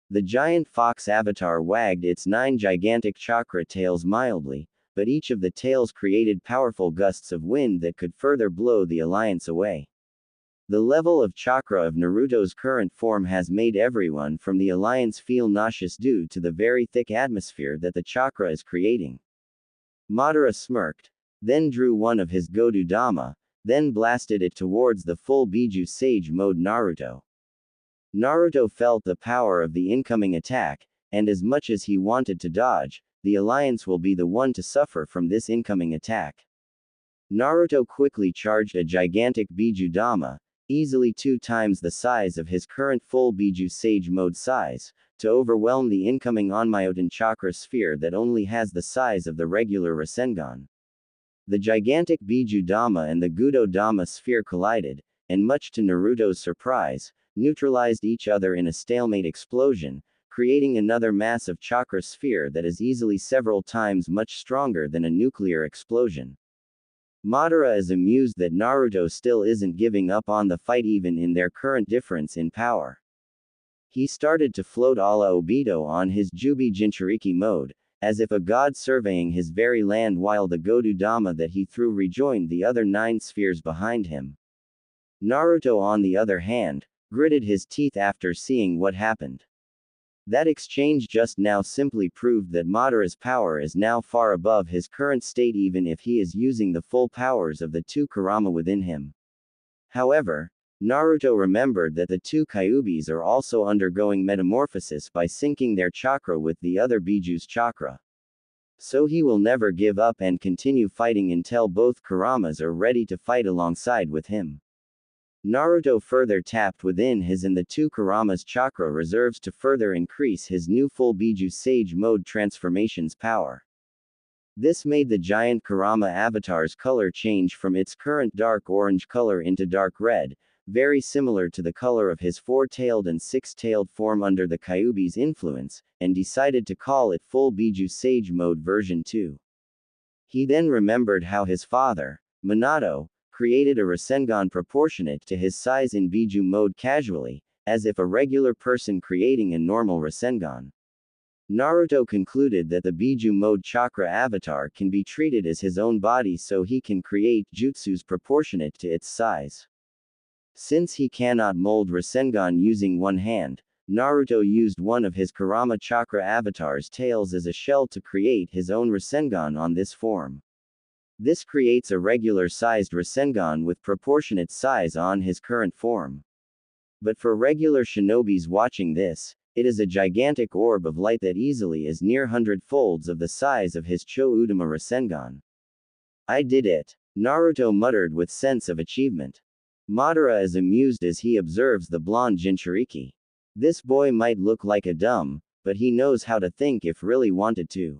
The giant fox avatar wagged its 9 gigantic chakra tails mildly, but each of the tails created powerful gusts of wind that could further blow the alliance away. The level of chakra of Naruto's current form has made everyone from the alliance feel nauseous due to the very thick atmosphere that the chakra is creating. Madara smirked, then drew one of his Godu Dama, then blasted it towards the full Biju Sage mode Naruto. Naruto felt the power of the incoming attack, and as much as he wanted to dodge, the alliance will be the one to suffer from this incoming attack. Naruto quickly charged a gigantic Biju Dama, easily 2 times the size of his current full Biju Sage mode size, to overwhelm the incoming Onmyoten chakra sphere that only has the size of the regular Rasengan. The gigantic Biju Dama and the Gudo Dama sphere collided, and much to Naruto's surprise, neutralized each other in a stalemate explosion, creating another massive chakra sphere that is easily several times much stronger than a nuclear explosion. Madara is amused that Naruto still isn't giving up on the fight even in their current difference in power. He started to float a la Obito on his Jubi Jinchuriki mode, as if a god surveying his very land while the Godu Dama that he threw rejoined the other 9 spheres behind him. Naruto on the other hand, gritted his teeth after seeing what happened. That exchange just now simply proved that Madara's power is now far above his current state even if he is using the full powers of the 2 Kurama within him. However, Naruto remembered that the 2 Kyubis are also undergoing metamorphosis by syncing their chakra with the other Biju's chakra. So he will never give up and continue fighting until both Kuramas are ready to fight alongside with him. Naruto further tapped within his and the 2 Kurama's chakra reserves to further increase his new full Biju Sage mode transformation's power. This made the giant Kurama avatar's color change from its current dark orange color into dark red, very similar to the color of his 4-tailed and 6-tailed form under the Kyubi's influence, and decided to call it full Biju Sage mode version 2. He then remembered how his father, Minato, created a Rasengan proportionate to his size in Biju mode casually, as if a regular person creating a normal Rasengan. Naruto concluded that the Biju mode chakra avatar can be treated as his own body so he can create jutsus proportionate to its size. Since he cannot mold Rasengan using one hand, Naruto used one of his Kurama chakra avatar's tails as a shell to create his own Rasengan on this form. This creates a regular-sized Rasengan with proportionate size on his current form. But for regular shinobis watching this, it is a gigantic orb of light that easily is near 100-folds of the size of his Cho-Udama Rasengan. I did it, Naruto muttered with sense of achievement. Madara is amused as he observes the blonde Jinchuriki. This boy might look like a dumb, but he knows how to think if really wanted to.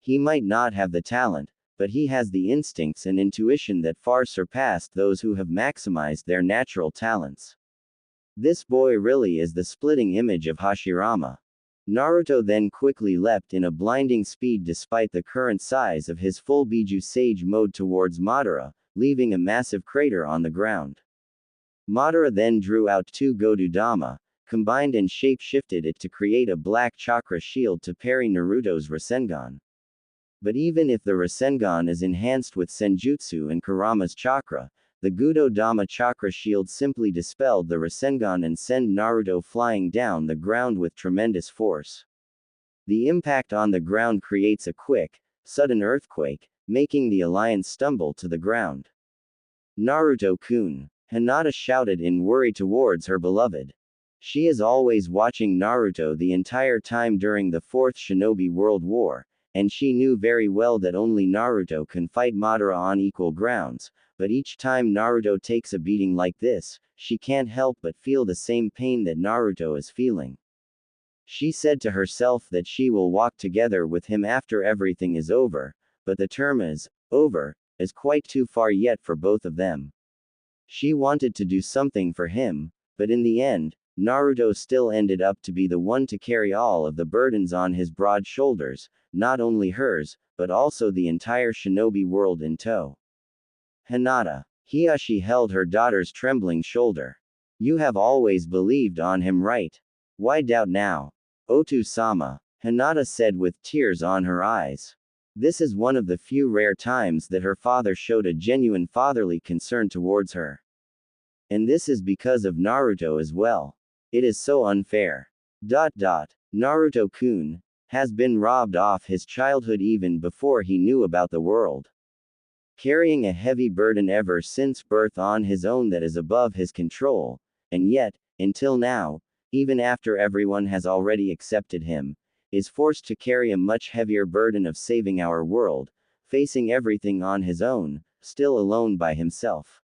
He might not have the talent, but he has the instincts and intuition that far surpass those who have maximized their natural talents. This boy really is the splitting image of Hashirama. Naruto then quickly leapt in a blinding speed despite the current size of his full Biju Sage mode towards Madara, leaving a massive crater on the ground. Madara then drew out 2 Godu Dama, combined and shape-shifted it to create a black chakra shield to parry Naruto's Rasengan. But even if the Rasengan is enhanced with Senjutsu and Kurama's chakra, the Gudo Dama chakra shield simply dispelled the Rasengan and sent Naruto flying down the ground with tremendous force. The impact on the ground creates a quick, sudden earthquake, making the alliance stumble to the ground. Naruto-kun, Hinata shouted in worry towards her beloved. She is always watching Naruto the entire time during the Fourth Shinobi World War, and she knew very well that only Naruto can fight Madara on equal grounds, but each time Naruto takes a beating like this, she can't help but feel the same pain that Naruto is feeling. She said to herself that she will walk together with him after everything is over, but the term is over is quite too far yet for both of them. She wanted to do something for him, but in the end, Naruto still ended up to be the one to carry all of the burdens on his broad shoulders, not only hers, but also the entire shinobi world in tow. Hinata. Hiashi held her daughter's trembling shoulder. You have always believed on him, right? Why doubt now? Otu-sama, Hinata said with tears on her eyes. This is one of the few rare times that her father showed a genuine fatherly concern towards her. And this is because of Naruto as well. It is so unfair. Naruto-kun has been robbed off his childhood even before he knew about the world. Carrying a heavy burden ever since birth on his own that is above his control, and yet, until now, even after everyone has already accepted him, is forced to carry a much heavier burden of saving our world, facing everything on his own, still alone by himself.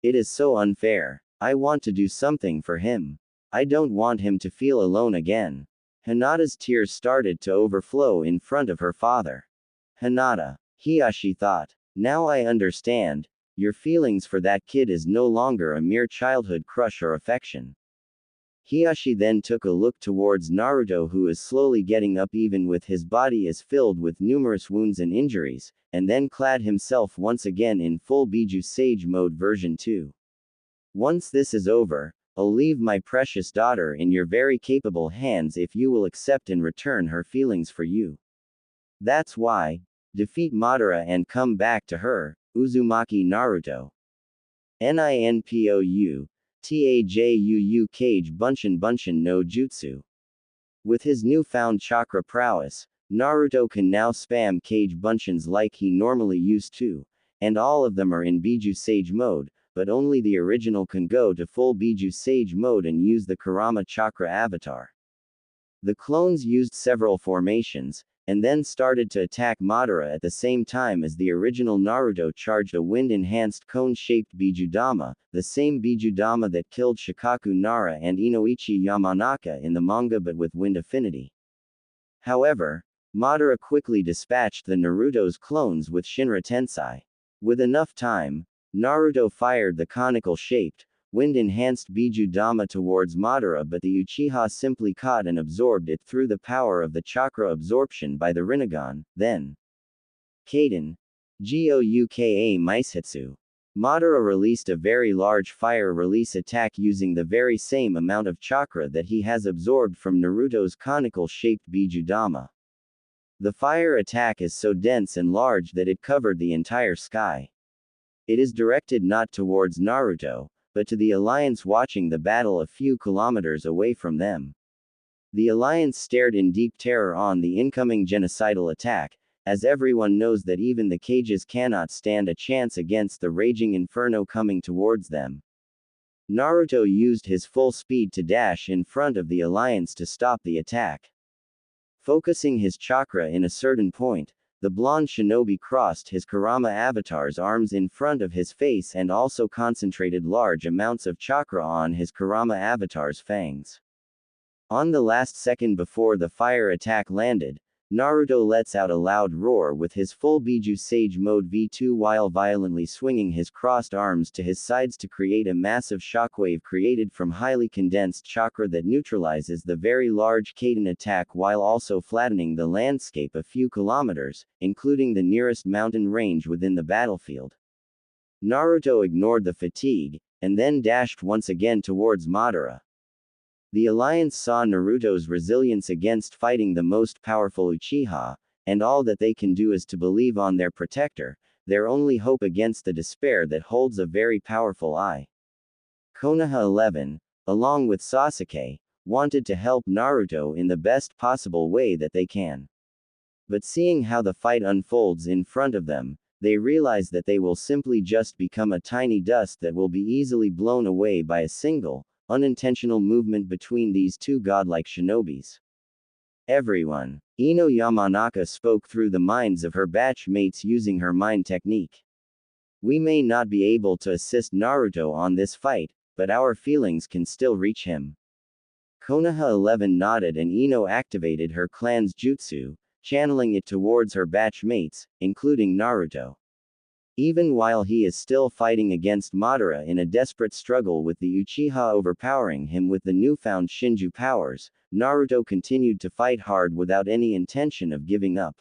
It is so unfair. I want to do something for him. I don't want him to feel alone again. Hinata's tears started to overflow in front of her father. Hinata, Hiashi thought. Now I understand. Your feelings for that kid is no longer a mere childhood crush or affection. Hiashi then took a look towards Naruto, who is slowly getting up even with his body is filled with numerous wounds and injuries, and then clad himself once again in full Biju Sage mode version 2. Once this is over, I'll leave my precious daughter in your very capable hands if you will accept and return her feelings for you. That's why. Defeat Madara and come back to her, Uzumaki Naruto. Ninpou. Tajuu Kage Bunshin no Jutsu. With his newfound chakra prowess, Naruto can now spam Kage Bunshins like he normally used to, and all of them are in Biju Sage mode, but only the original can go to full Biju Sage mode and use the Kurama Chakra avatar. The clones used several formations, and then started to attack Madara at the same time as the original Naruto charged a wind-enhanced cone-shaped Bijudama, the same Bijudama that killed Shikaku Nara and Inoichi Yamanaka in the manga but with wind affinity. However, Madara quickly dispatched the Naruto's clones with Shinra Tensei. With enough time, Naruto fired the conical-shaped, wind-enhanced Bijudama towards Madara, but the Uchiha simply caught and absorbed it through the power of the chakra absorption by the Rinnegan, then Kaden. Gouka Maishitsu. Madara released a very large fire release attack using the very same amount of chakra that he has absorbed from Naruto's conical-shaped Bijudama. The fire attack is so dense and large that it covered the entire sky. It is directed not towards Naruto, but to the Alliance watching the battle a few kilometers away from them. The Alliance stared in deep terror on the incoming genocidal attack, as everyone knows that even the Kages cannot stand a chance against the raging inferno coming towards them. Naruto used his full speed to dash in front of the Alliance to stop the attack. Focusing his chakra in a certain point, the blonde shinobi crossed his Kurama avatar's arms in front of his face and also concentrated large amounts of chakra on his Kurama avatar's fangs. On the last second before the fire attack landed, Naruto lets out a loud roar with his full Biju Sage mode V2 while violently swinging his crossed arms to his sides to create a massive shockwave created from highly condensed chakra that neutralizes the very large Kaden attack while also flattening the landscape a few kilometers, including the nearest mountain range within the battlefield. Naruto ignored the fatigue, and then dashed once again towards Madara. The Alliance saw Naruto's resilience against fighting the most powerful Uchiha, and all that they can do is to believe on their protector, their only hope against the despair that holds a very powerful eye. Konoha 11, along with Sasuke, wanted to help Naruto in the best possible way that they can. But seeing how the fight unfolds in front of them, they realize that they will simply just become a tiny dust that will be easily blown away by a single, unintentional movement between these two godlike shinobis. Everyone. Ino Yamanaka spoke through the minds of her batch mates using her mind technique. We may not be able to assist Naruto on this fight, but our feelings can still reach him. Konoha 11 nodded and Ino activated her clan's jutsu, channeling it towards her batch mates, including Naruto. Even while he is still fighting against Madara in a desperate struggle with the Uchiha overpowering him with the newfound Shinju powers, Naruto continued to fight hard without any intention of giving up.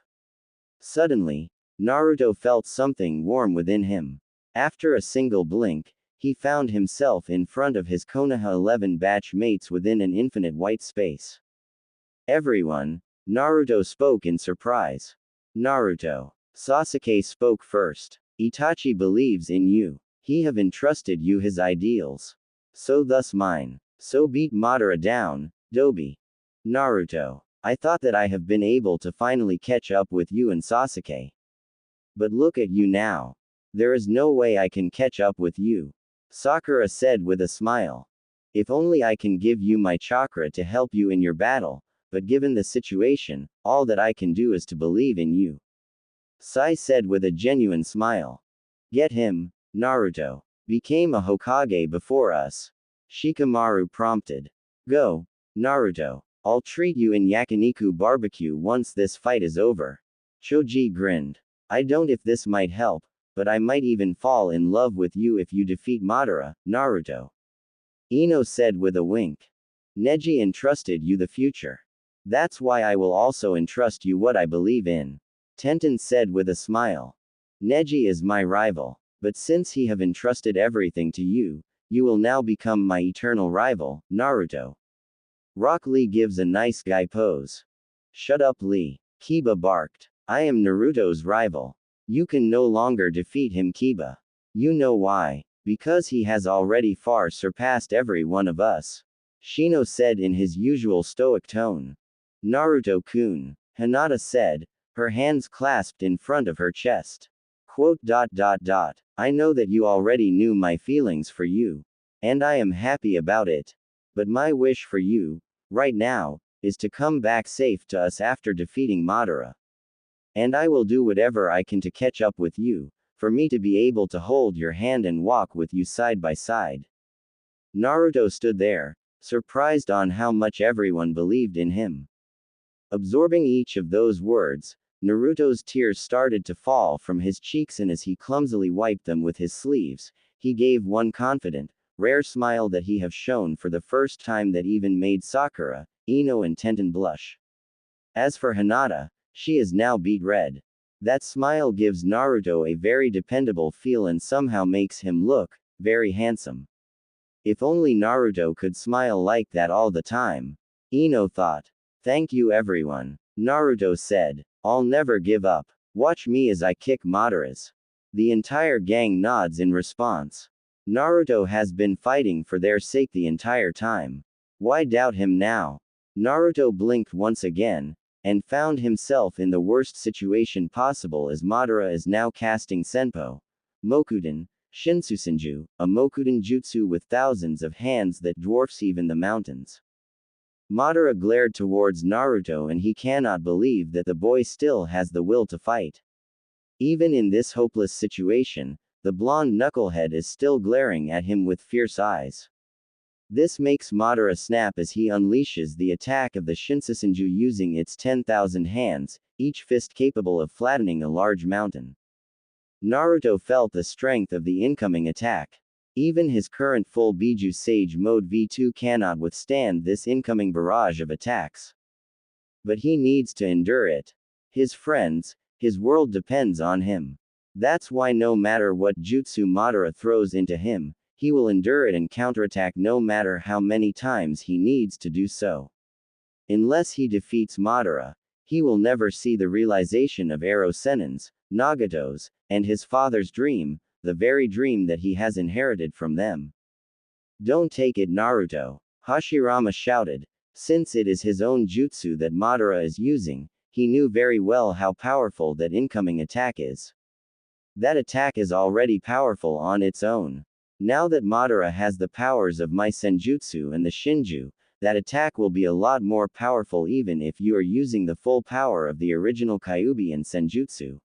Suddenly, Naruto felt something warm within him. After a single blink, he found himself in front of his Konoha 11 batch mates within an infinite white space. Everyone, Naruto spoke in surprise. Naruto. Sasuke spoke first. Itachi believes in you. He have entrusted you his ideals. So thus mine. So beat Madara down, Dobi. Naruto. I thought that I have been able to finally catch up with you and Sasuke. But look at you now. There is no way I can catch up with you. Sakura said with a smile. If only I can give you my chakra to help you in your battle, but given the situation, all that I can do is to believe in you. Sai said with a genuine smile. Get him, Naruto. Became a Hokage before us. Shikamaru prompted. Go, Naruto. I'll treat you in yakiniku barbecue once this fight is over. Choji grinned. I don't if this might help, but I might even fall in love with you if you defeat Madara, Naruto. Ino said with a wink. Neji entrusted you the future. That's why I will also entrust you what I believe in. Tenten said with a smile. Neji is my rival, but since he have entrusted everything to you, you will now become my eternal rival, Naruto. Rock Lee gives a nice guy pose. Shut up Lee. Kiba barked. I am Naruto's rival. You can no longer defeat him Kiba. You know why. Because he has already far surpassed every one of us. Shino said in his usual stoic tone. Naruto-kun, Hinata said, her hands clasped in front of her chest. Quote. I know that you already knew my feelings for you. And I am happy about it. But my wish for you, right now, is to come back safe to us after defeating Madara. And I will do whatever I can to catch up with you, for me to be able to hold your hand and walk with you side by side. Naruto stood there, surprised on how much everyone believed in him. Absorbing each of those words, Naruto's tears started to fall from his cheeks, and as he clumsily wiped them with his sleeves, he gave one confident, rare smile that he have shown for the first time that even made Sakura, Ino and Tenten blush. As for Hinata, she is now beet red. That smile gives Naruto a very dependable feel and somehow makes him look very handsome. If only Naruto could smile like that all the time. Ino thought. Thank you everyone. Naruto said. I'll never give up. Watch me as I kick Madara's. The entire gang nods in response. Naruto has been fighting for their sake the entire time. Why doubt him now? Naruto blinked once again, and found himself in the worst situation possible as Madara is now casting Senpo, Mokuden, Shinsusenju, a Mokuden jutsu with thousands of hands that dwarfs even the mountains. Madara glared towards Naruto and he cannot believe that the boy still has the will to fight. Even in this hopeless situation, the blonde knucklehead is still glaring at him with fierce eyes. This makes Madara snap as he unleashes the attack of the Shinsusenju using its 10,000 hands, each fist capable of flattening a large mountain. Naruto felt the strength of the incoming attack. Even his current full Biju Sage Mode V2 cannot withstand this incoming barrage of attacks. But he needs to endure it. His friends, his world depends on him. That's why no matter what jutsu Madara throws into him, he will endure it and counterattack no matter how many times he needs to do so. Unless he defeats Madara, he will never see the realization of Ero Sennin's, Nagato's, and his father's dream, the very dream that he has inherited from them. Don't take it Naruto, Hashirama shouted. Since it is his own jutsu that Madara is using, he knew very well how powerful that incoming attack is. That attack is already powerful on its own. Now that Madara has the powers of my Senjutsu and the Shinju, that attack will be a lot more powerful even if you are using the full power of the original Kyuubi and Senjutsu.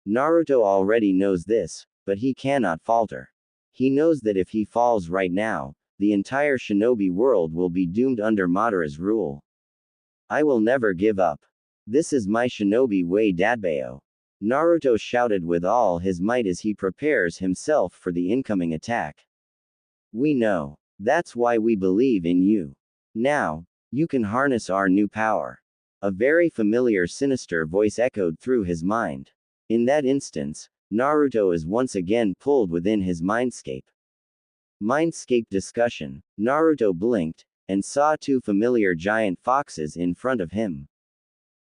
Naruto already knows this, but he cannot falter. He knows that if he falls right now, the entire shinobi world will be doomed under Madara's rule. I will never give up. This is my shinobi way, Dadbao. Naruto shouted with all his might as he prepares himself for the incoming attack. We know. That's why we believe in you. Now, you can harness our new power. A very familiar sinister voice echoed through his mind. In that instance, Naruto is once again pulled within his mindscape. Mindscape discussion. Naruto blinked, and saw two familiar giant foxes in front of him.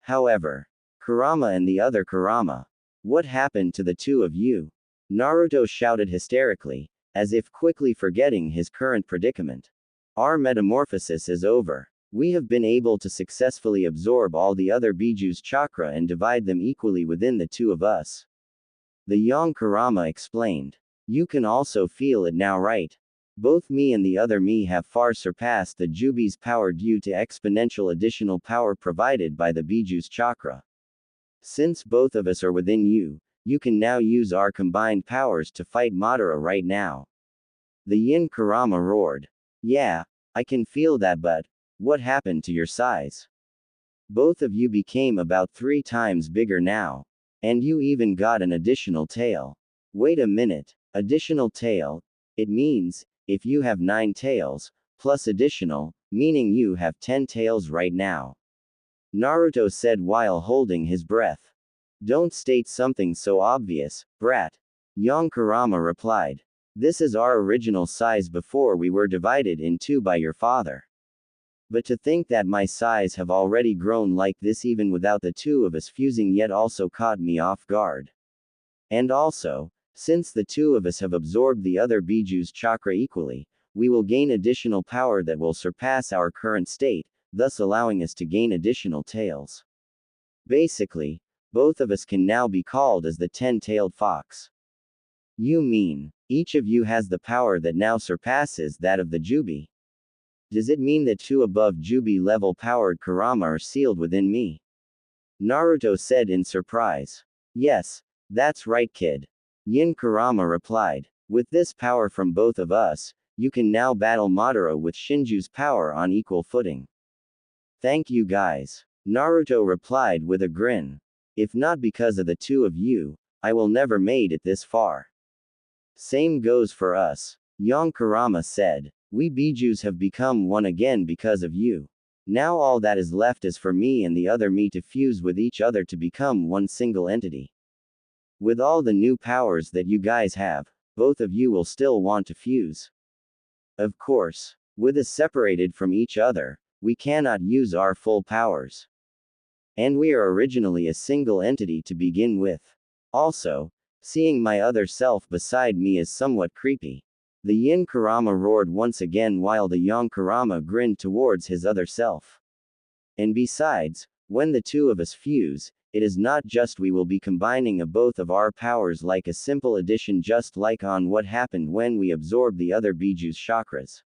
However, Kurama and the other Kurama. What happened to the two of you? Naruto shouted hysterically, as if quickly forgetting his current predicament. Our metamorphosis is over. We have been able to successfully absorb all the other Biju's chakra and divide them equally within the two of us. The young Kurama explained. You can also feel it now, right? Both me and the other me have far surpassed the Jubi's power due to exponential additional power provided by the Biju's chakra. Since both of us are within you, you can now use our combined powers to fight Madara right now. The Yin Kurama roared. Yeah, I can feel that, but what happened to your size? Both of you became about 3 times bigger now. And you even got an additional tail. Wait a minute, additional tail? It means, if you have 9 tails, plus additional, meaning you have 10 tails right now. Naruto said while holding his breath. Don't state something so obvious, brat. Young Kurama replied. This is our original size before we were divided in two by your father. But to think that my size have already grown like this even without the two of us fusing yet also caught me off guard. And also, since the two of us have absorbed the other Biju's chakra equally, we will gain additional power that will surpass our current state, thus allowing us to gain additional tails. Basically, both of us can now be called as the 10-tailed fox. You mean, each of you has the power that now surpasses that of the Jubi? Does it mean that 2 above Jubi level powered Kurama are sealed within me? Naruto said in surprise. Yes, that's right, kid. Yin Kurama replied. With this power from both of us, you can now battle Madara with Shinju's power on equal footing. Thank you guys. Naruto replied with a grin. If not because of the two of you, I will never made it this far. Same goes for us. Young Kurama said. We Bijus have become one again because of you. Now all that is left is for me and the other me to fuse with each other to become one single entity. With all the new powers that you guys have, both of you will still want to fuse. Of course, with us separated from each other, we cannot use our full powers. And we are originally a single entity to begin with. Also, seeing my other self beside me is somewhat creepy. The Yin Kurama roared once again while the Yang Kurama grinned towards his other self. And besides, when the two of us fuse, it is not just we will be combining both of our powers like a simple addition just like on what happened when we absorbed the other Biju's chakras.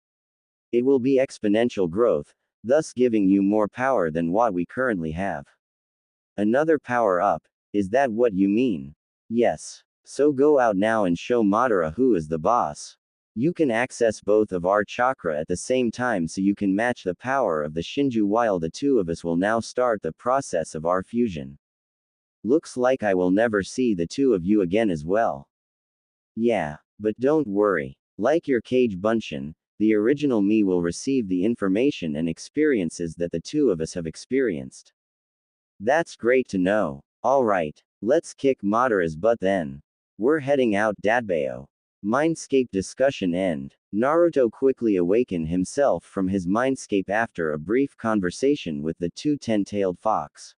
It will be exponential growth, thus giving you more power than what we currently have. Another power up, is that what you mean? Yes. So go out now and show Madara who is the boss. You can access both of our chakra at the same time so you can match the power of the Shinju while the two of us will now start the process of our fusion. Looks like I will never see the two of you again as well. Yeah, but don't worry. Like your Cage Bunshin, the original me will receive the information and experiences that the two of us have experienced. That's great to know. Alright, let's kick Madara's butt then. We're heading out, Dadbao. Mindscape discussion end. Naruto quickly awakened himself from his mindscape after a brief conversation with the two 10-tailed fox.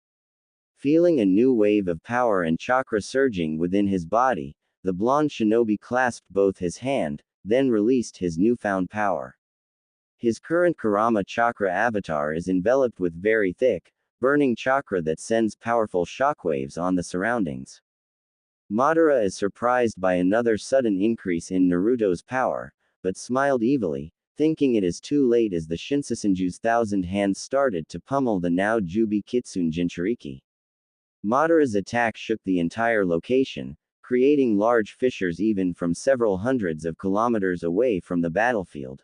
Feeling a new wave of power and chakra surging within his body, the blonde shinobi clasped both his hand, then released his newfound power. His current Kurama chakra avatar is enveloped with very thick, burning chakra that sends powerful shockwaves on the surroundings. Madara is surprised by another sudden increase in Naruto's power, but smiled evilly, thinking it is too late as the Shinsesenju's thousand hands started to pummel the now Jubi Kitsune Jinchuriki. Madara's attack shook the entire location, creating large fissures even from several hundreds of kilometers away from the battlefield.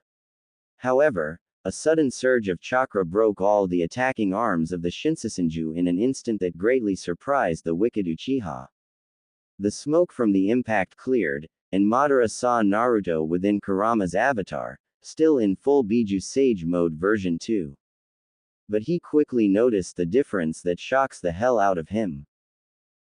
However, a sudden surge of chakra broke all the attacking arms of the Shinsesenju in an instant that greatly surprised the wicked Uchiha. The smoke from the impact cleared, and Madara saw Naruto within Kurama's avatar, still in full Biju Sage mode version 2. But he quickly noticed the difference that shocks the hell out of him.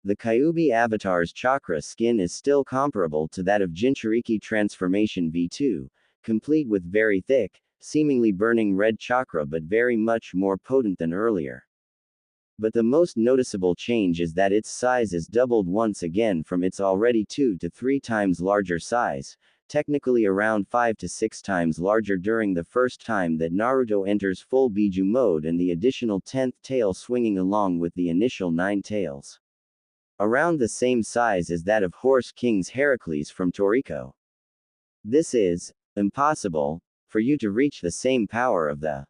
The Kyuubi avatar's chakra skin is still comparable to that of Jinchuriki Transformation V2, complete with very thick, seemingly burning red chakra but very much more potent than earlier. But the most noticeable change is that its size is doubled once again from its already 2 to 3 times larger size, technically around 5 to 6 times larger during the first time that Naruto enters full Biju mode and the additional 10th tail swinging along with the initial 9 tails. Around the same size as that of Horse King's Heracles from Toriko. This is impossible for you to reach the same power of the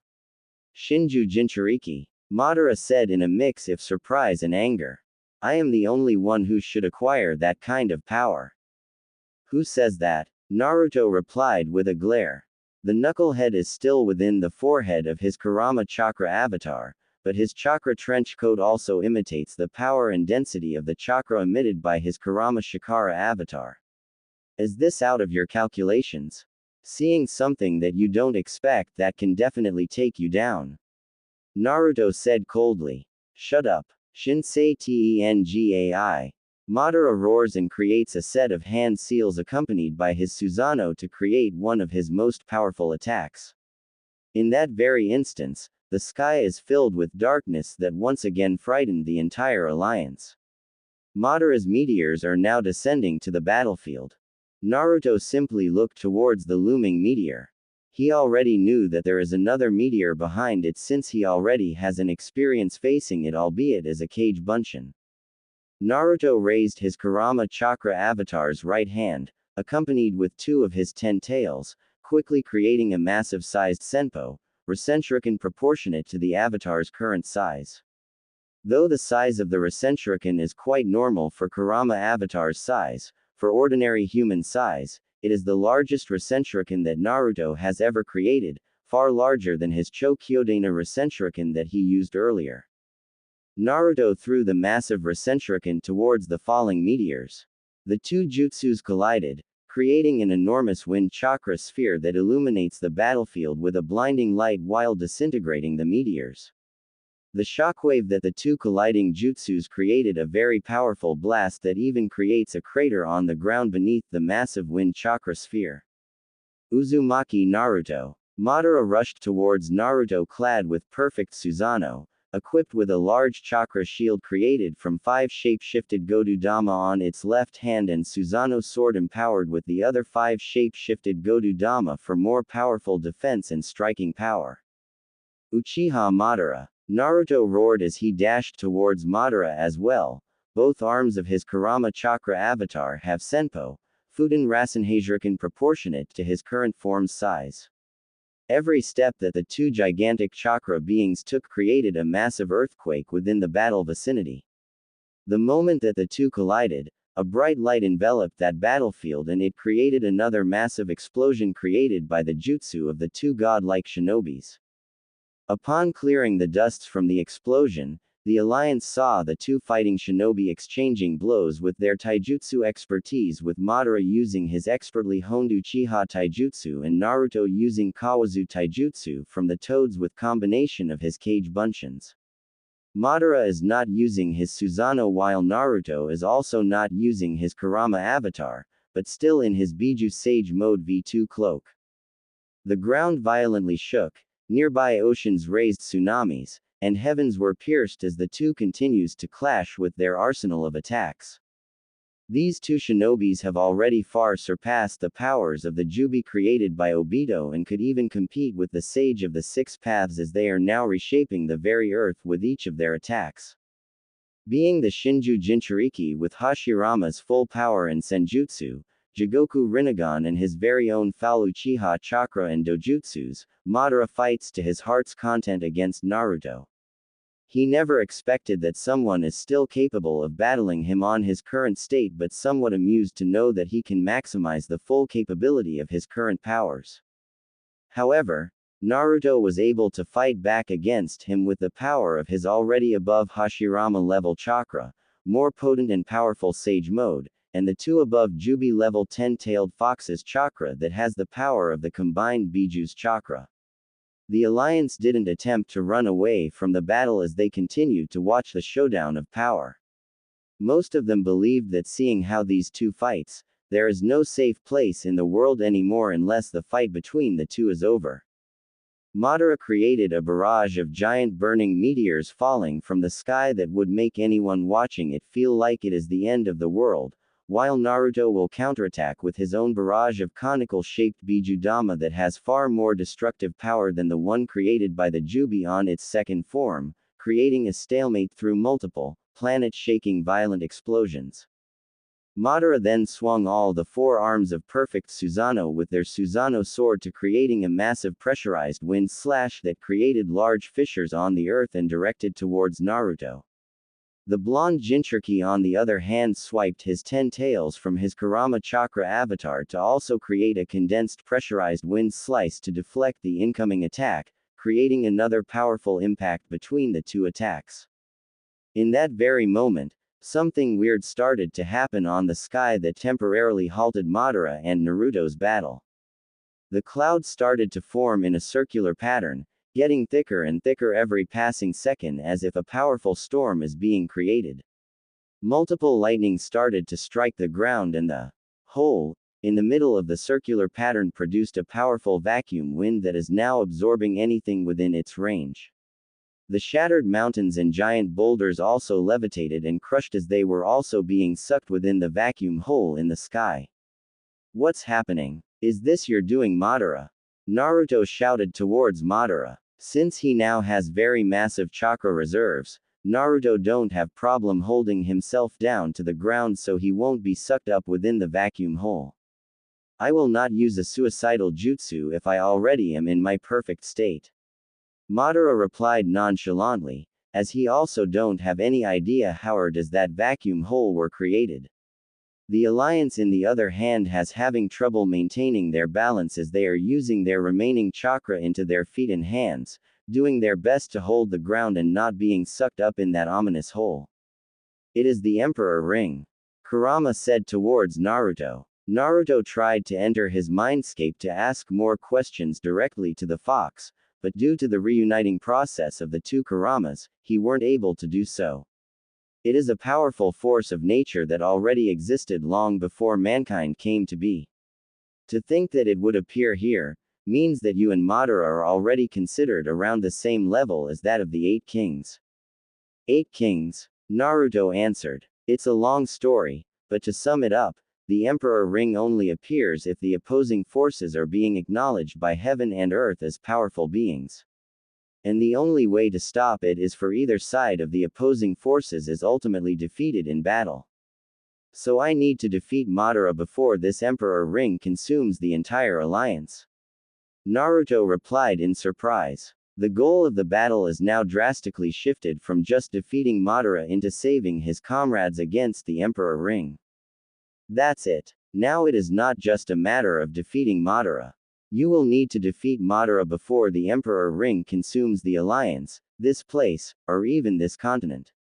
Shinju Jinchuriki, Madara said in a mix of surprise and anger. I am the only one who should acquire that kind of power. Who says that? Naruto replied with a glare. The knucklehead is still within the forehead of his Kurama chakra avatar, but his chakra trench coat also imitates the power and density of the chakra emitted by his Kurama Shikara avatar. Is this out of your calculations? Seeing something that you don't expect that can definitely take you down. Naruto said coldly. Shut up. Shinsei Tengai. Madara roars and creates a set of hand seals accompanied by his Susanoo to create one of his most powerful attacks. In that very instance, the sky is filled with darkness that once again frightened the entire alliance. Madara's meteors are now descending to the battlefield. Naruto simply looked towards the looming meteor. He already knew that there is another meteor behind it since he already has an experience facing it, albeit as a Kage Bunshin. Naruto raised his Kurama chakra avatar's right hand, accompanied with 2 of his 10 tails, quickly creating a massive-sized senpo, Rasenshuriken proportionate to the avatar's current size. Though the size of the Rasenshuriken is quite normal for Kurama avatar's size, for ordinary human size, it is the largest Rasenshuriken that Naruto has ever created, far larger than his Chokyodana Rasenshuriken that he used earlier. Naruto threw the massive Rasenshuriken towards the falling meteors. The 2 jutsus collided, creating an enormous wind chakra sphere that illuminates the battlefield with a blinding light while disintegrating the meteors. The shockwave that the 2 colliding jutsus created a very powerful blast that even creates a crater on the ground beneath the massive wind chakra sphere. Uzumaki Naruto. Madara rushed towards Naruto clad with perfect Susanoo, equipped with a large chakra shield created from 5 shape-shifted Godudama on its left hand and Susanoo sword empowered with the other 5 shape-shifted Godudama for more powerful defense and striking power. Uchiha Madara. Naruto roared as he dashed towards Madara as well. Both arms of his Kurama chakra avatar have senpo, Futen Rasenhajuriken proportionate to his current form's size. Every step that the 2 gigantic chakra beings took created a massive earthquake within the battle vicinity. The moment that the 2 collided, a bright light enveloped that battlefield and it created another massive explosion created by the jutsu of the 2 godlike shinobis. Upon clearing the dusts from the explosion, the alliance saw the 2 fighting shinobi exchanging blows with their taijutsu expertise, with Madara using his expertly honed Uchiha taijutsu and Naruto using Kawazu taijutsu from the toads with combination of his Kage Bunshins. Madara is not using his Susanoo while Naruto is also not using his Kurama avatar, but still in his Biju Sage mode V2 cloak. The ground violently shook, nearby oceans raised tsunamis, and heavens were pierced as the 2 continues to clash with their arsenal of attacks. These 2 shinobis have already far surpassed the powers of the Jubi created by Obito and could even compete with the Sage of the 6 Paths as they are now reshaping the very earth with each of their attacks. Being the Shinju Jinchuriki with Hashirama's full power and Senjutsu, Jigoku Rinnegan and his very own Faru Uchiha chakra and dojutsus, Madara fights to his heart's content against Naruto. He never expected that someone is still capable of battling him on his current state, but somewhat amused to know that he can maximize the full capability of his current powers. However, Naruto was able to fight back against him with the power of his already above Hashirama level chakra, more potent and powerful Sage mode, and the two above Jubi level 10-tailed fox's chakra that has the power of the combined Biju's chakra. The alliance didn't attempt to run away from the battle as they continued to watch the showdown of power. Most of them believed that seeing how these two fights, there is no safe place in the world anymore unless the fight between the two is over. Madara created a barrage of giant burning meteors falling from the sky that would make anyone watching it feel like it is the end of the world, while Naruto will counterattack with his own barrage of conical-shaped Bijudama that has far more destructive power than the one created by the Jubi on its second form, creating a stalemate through multiple, planet-shaking violent explosions. Madara then swung all the four arms of perfect Susanoo with their Susanoo sword to creating a massive pressurized wind slash that created large fissures on the earth and directed towards Naruto. The blonde Jinchuriki on the other hand swiped his 10 tails from his Kurama Chakra avatar to also create a condensed pressurized wind slice to deflect the incoming attack, creating another powerful impact between the two attacks. In that very moment, something weird started to happen on the sky that temporarily halted Madara and Naruto's battle. The clouds started to form in a circular pattern, getting thicker and thicker every passing second as if a powerful storm is being created. Multiple lightnings started to strike the ground and the hole in the middle of the circular pattern produced a powerful vacuum wind that is now absorbing anything within its range. The shattered mountains and giant boulders also levitated and crushed as they were also being sucked within the vacuum hole in the sky. What's happening? Is this your doing, Madara? Naruto shouted towards Madara. Since he now has very massive chakra reserves, Naruto don't have problem holding himself down to the ground so he won't be sucked up within the vacuum hole. I will not use a suicidal jutsu if I already am in my perfect state. Madara replied nonchalantly, as he also don't have any idea how or does that vacuum hole were created. The alliance in the other hand has having trouble maintaining their balance as they are using their remaining chakra into their feet and hands, doing their best to hold the ground and not being sucked up in that ominous hole. It is the Emperor Ring. Kurama said towards Naruto. Naruto tried to enter his mindscape to ask more questions directly to the fox, but due to the reuniting process of the two Kuramas, he weren't able to do so. It is a powerful force of nature that already existed long before mankind came to be. To think that it would appear here, means that you and Madara are already considered around the same level as that of the 8 kings. 8 kings? Naruto answered. It's a long story, but to sum it up, the Emperor Ring only appears if the opposing forces are being acknowledged by heaven and earth as powerful beings. And the only way to stop it is for either side of the opposing forces is ultimately defeated in battle. So I need to defeat Madara before this Emperor Ring consumes the entire alliance. Naruto replied in surprise. The goal of the battle is now drastically shifted from just defeating Madara into saving his comrades against the Emperor Ring. That's it. Now it is not just a matter of defeating Madara. You will need to defeat Madara before the Emperor Ring consumes the alliance, this place, or even this continent.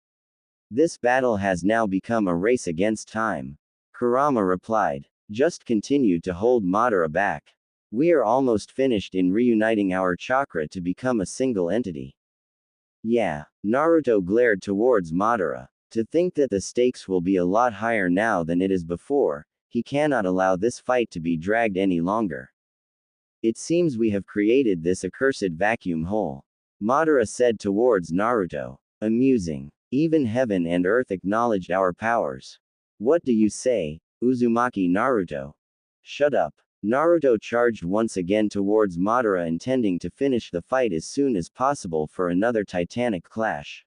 This battle has now become a race against time. Kurama replied. Just continue to hold Madara back. We are almost finished in reuniting our chakra to become a single entity. Yeah. Naruto glared towards Madara. To think that the stakes will be a lot higher now than it is before, he cannot allow this fight to be dragged any longer. It seems we have created this accursed vacuum hole. Madara said towards Naruto. Amusing. Even heaven and earth acknowledged our powers. What do you say, Uzumaki Naruto? Shut up. Naruto charged once again towards Madara intending to finish the fight as soon as possible for another titanic clash.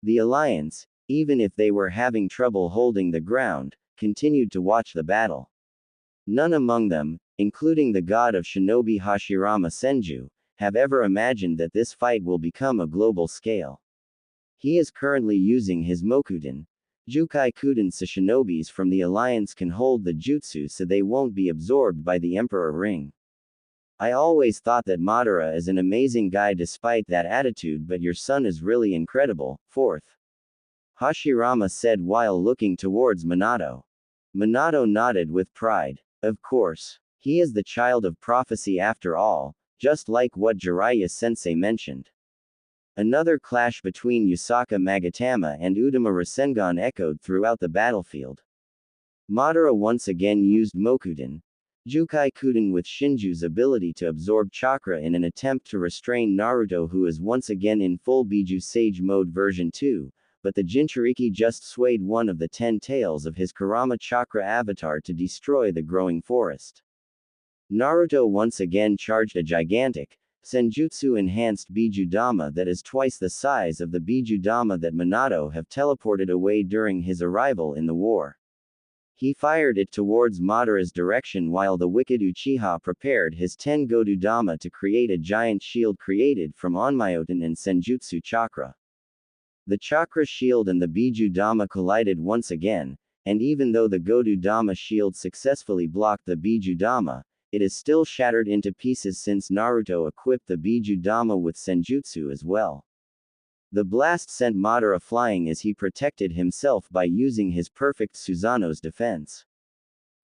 The alliance, even if they were having trouble holding the ground, continued to watch the battle. None among them, including the god of shinobi Hashirama Senju, have ever imagined that this fight will become a global scale. He is currently using his Mokuden, Jukai Kuden so shinobis from the alliance can hold the jutsu so they won't be absorbed by the Emperor Ring. I always thought that Madara is an amazing guy despite that attitude, but your son is really incredible. 4th. Hashirama said while looking towards Minato. Minato nodded with pride. Of course. He is the child of prophecy after all, just like what Jiraiya sensei mentioned. Another clash between Yusaka Magatama and Udama Rasengan echoed throughout the battlefield. Madara once again used Mokuden, Jukai Kuden with Shinju's ability to absorb chakra in an attempt to restrain Naruto, who is once again in full Biju Sage mode version 2, but the Jinchuriki just swayed one of the 10 tails of his Kurama chakra avatar to destroy the growing forest. Naruto once again charged a gigantic, Senjutsu-enhanced Bijudama that is twice the size of the Bijudama that Minato have teleported away during his arrival in the war. He fired it towards Madara's direction while the wicked Uchiha prepared his Tengodudama to create a giant shield created from Onmyoten and Senjutsu chakra. The chakra shield and the Bijudama collided once again, and even though the Godudama shield successfully blocked the Bijudama, it is still shattered into pieces since Naruto equipped the Bijudama with Senjutsu as well. The blast sent Madara flying as he protected himself by using his perfect Susanoo's defense.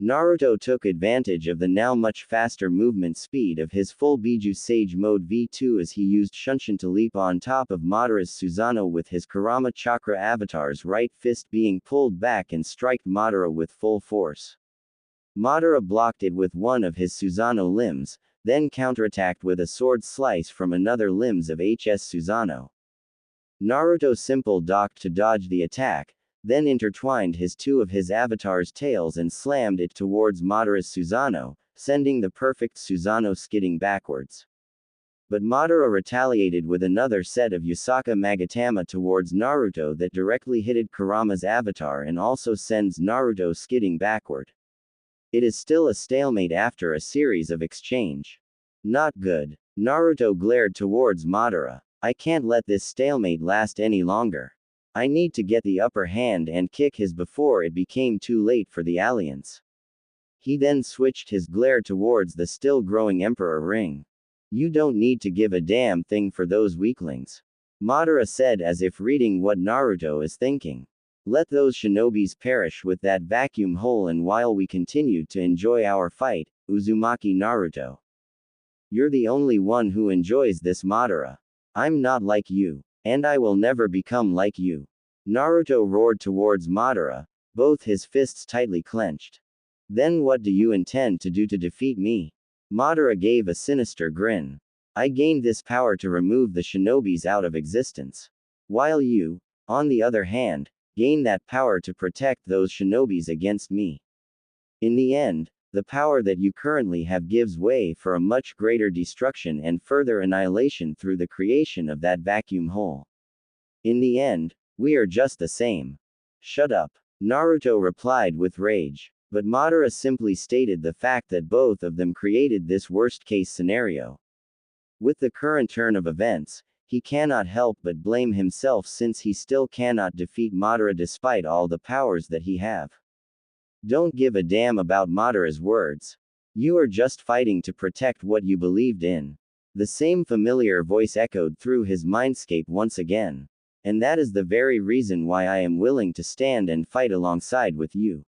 Naruto took advantage of the now much faster movement speed of his full Biju Sage mode V2 as he used Shunshin to leap on top of Madara's Susanoo with his Kurama Chakra avatar's right fist being pulled back and strike Madara with full force. Madara blocked it with one of his Susanoo limbs, then counterattacked with a sword slice from another limbs of HS Susanoo. Naruto simple docked to dodge the attack, then intertwined two of his avatar's tails and slammed it towards Madara's Susanoo, sending the perfect Susanoo skidding backwards. But Madara retaliated with another set of Yusaka Magatama towards Naruto that directly hitted Kurama's avatar and also sends Naruto skidding backward. It is still a stalemate after a series of exchange. Not good. Naruto glared towards Madara. I can't let this stalemate last any longer. I need to get the upper hand and kick his before it became too late for the alliance. He then switched his glare towards the still growing Emperor Ring. You don't need to give a damn thing for those weaklings. Madara said as if reading what Naruto is thinking. Let those shinobis perish with that vacuum hole, and while we continue to enjoy our fight, Uzumaki Naruto. You're the only one who enjoys this, Madara. I'm not like you. And I will never become like you. Naruto roared towards Madara, both his fists tightly clenched. Then what do you intend to do to defeat me? Madara gave a sinister grin. I gained this power to remove the shinobis out of existence. While you, on the other hand, gain that power to protect those shinobis against me. In the end, the power that you currently have gives way for a much greater destruction and further annihilation through the creation of that vacuum hole. In the end, we are just the same. Shut up. Naruto replied with rage. But Madara simply stated the fact that both of them created this worst-case scenario. With the current turn of events, he cannot help but blame himself since he still cannot defeat Madara despite all the powers that he have. Don't give a damn about Madara's words. You are just fighting to protect what you believed in. The same familiar voice echoed through his mindscape once again. And that is the very reason why I am willing to stand and fight alongside with you.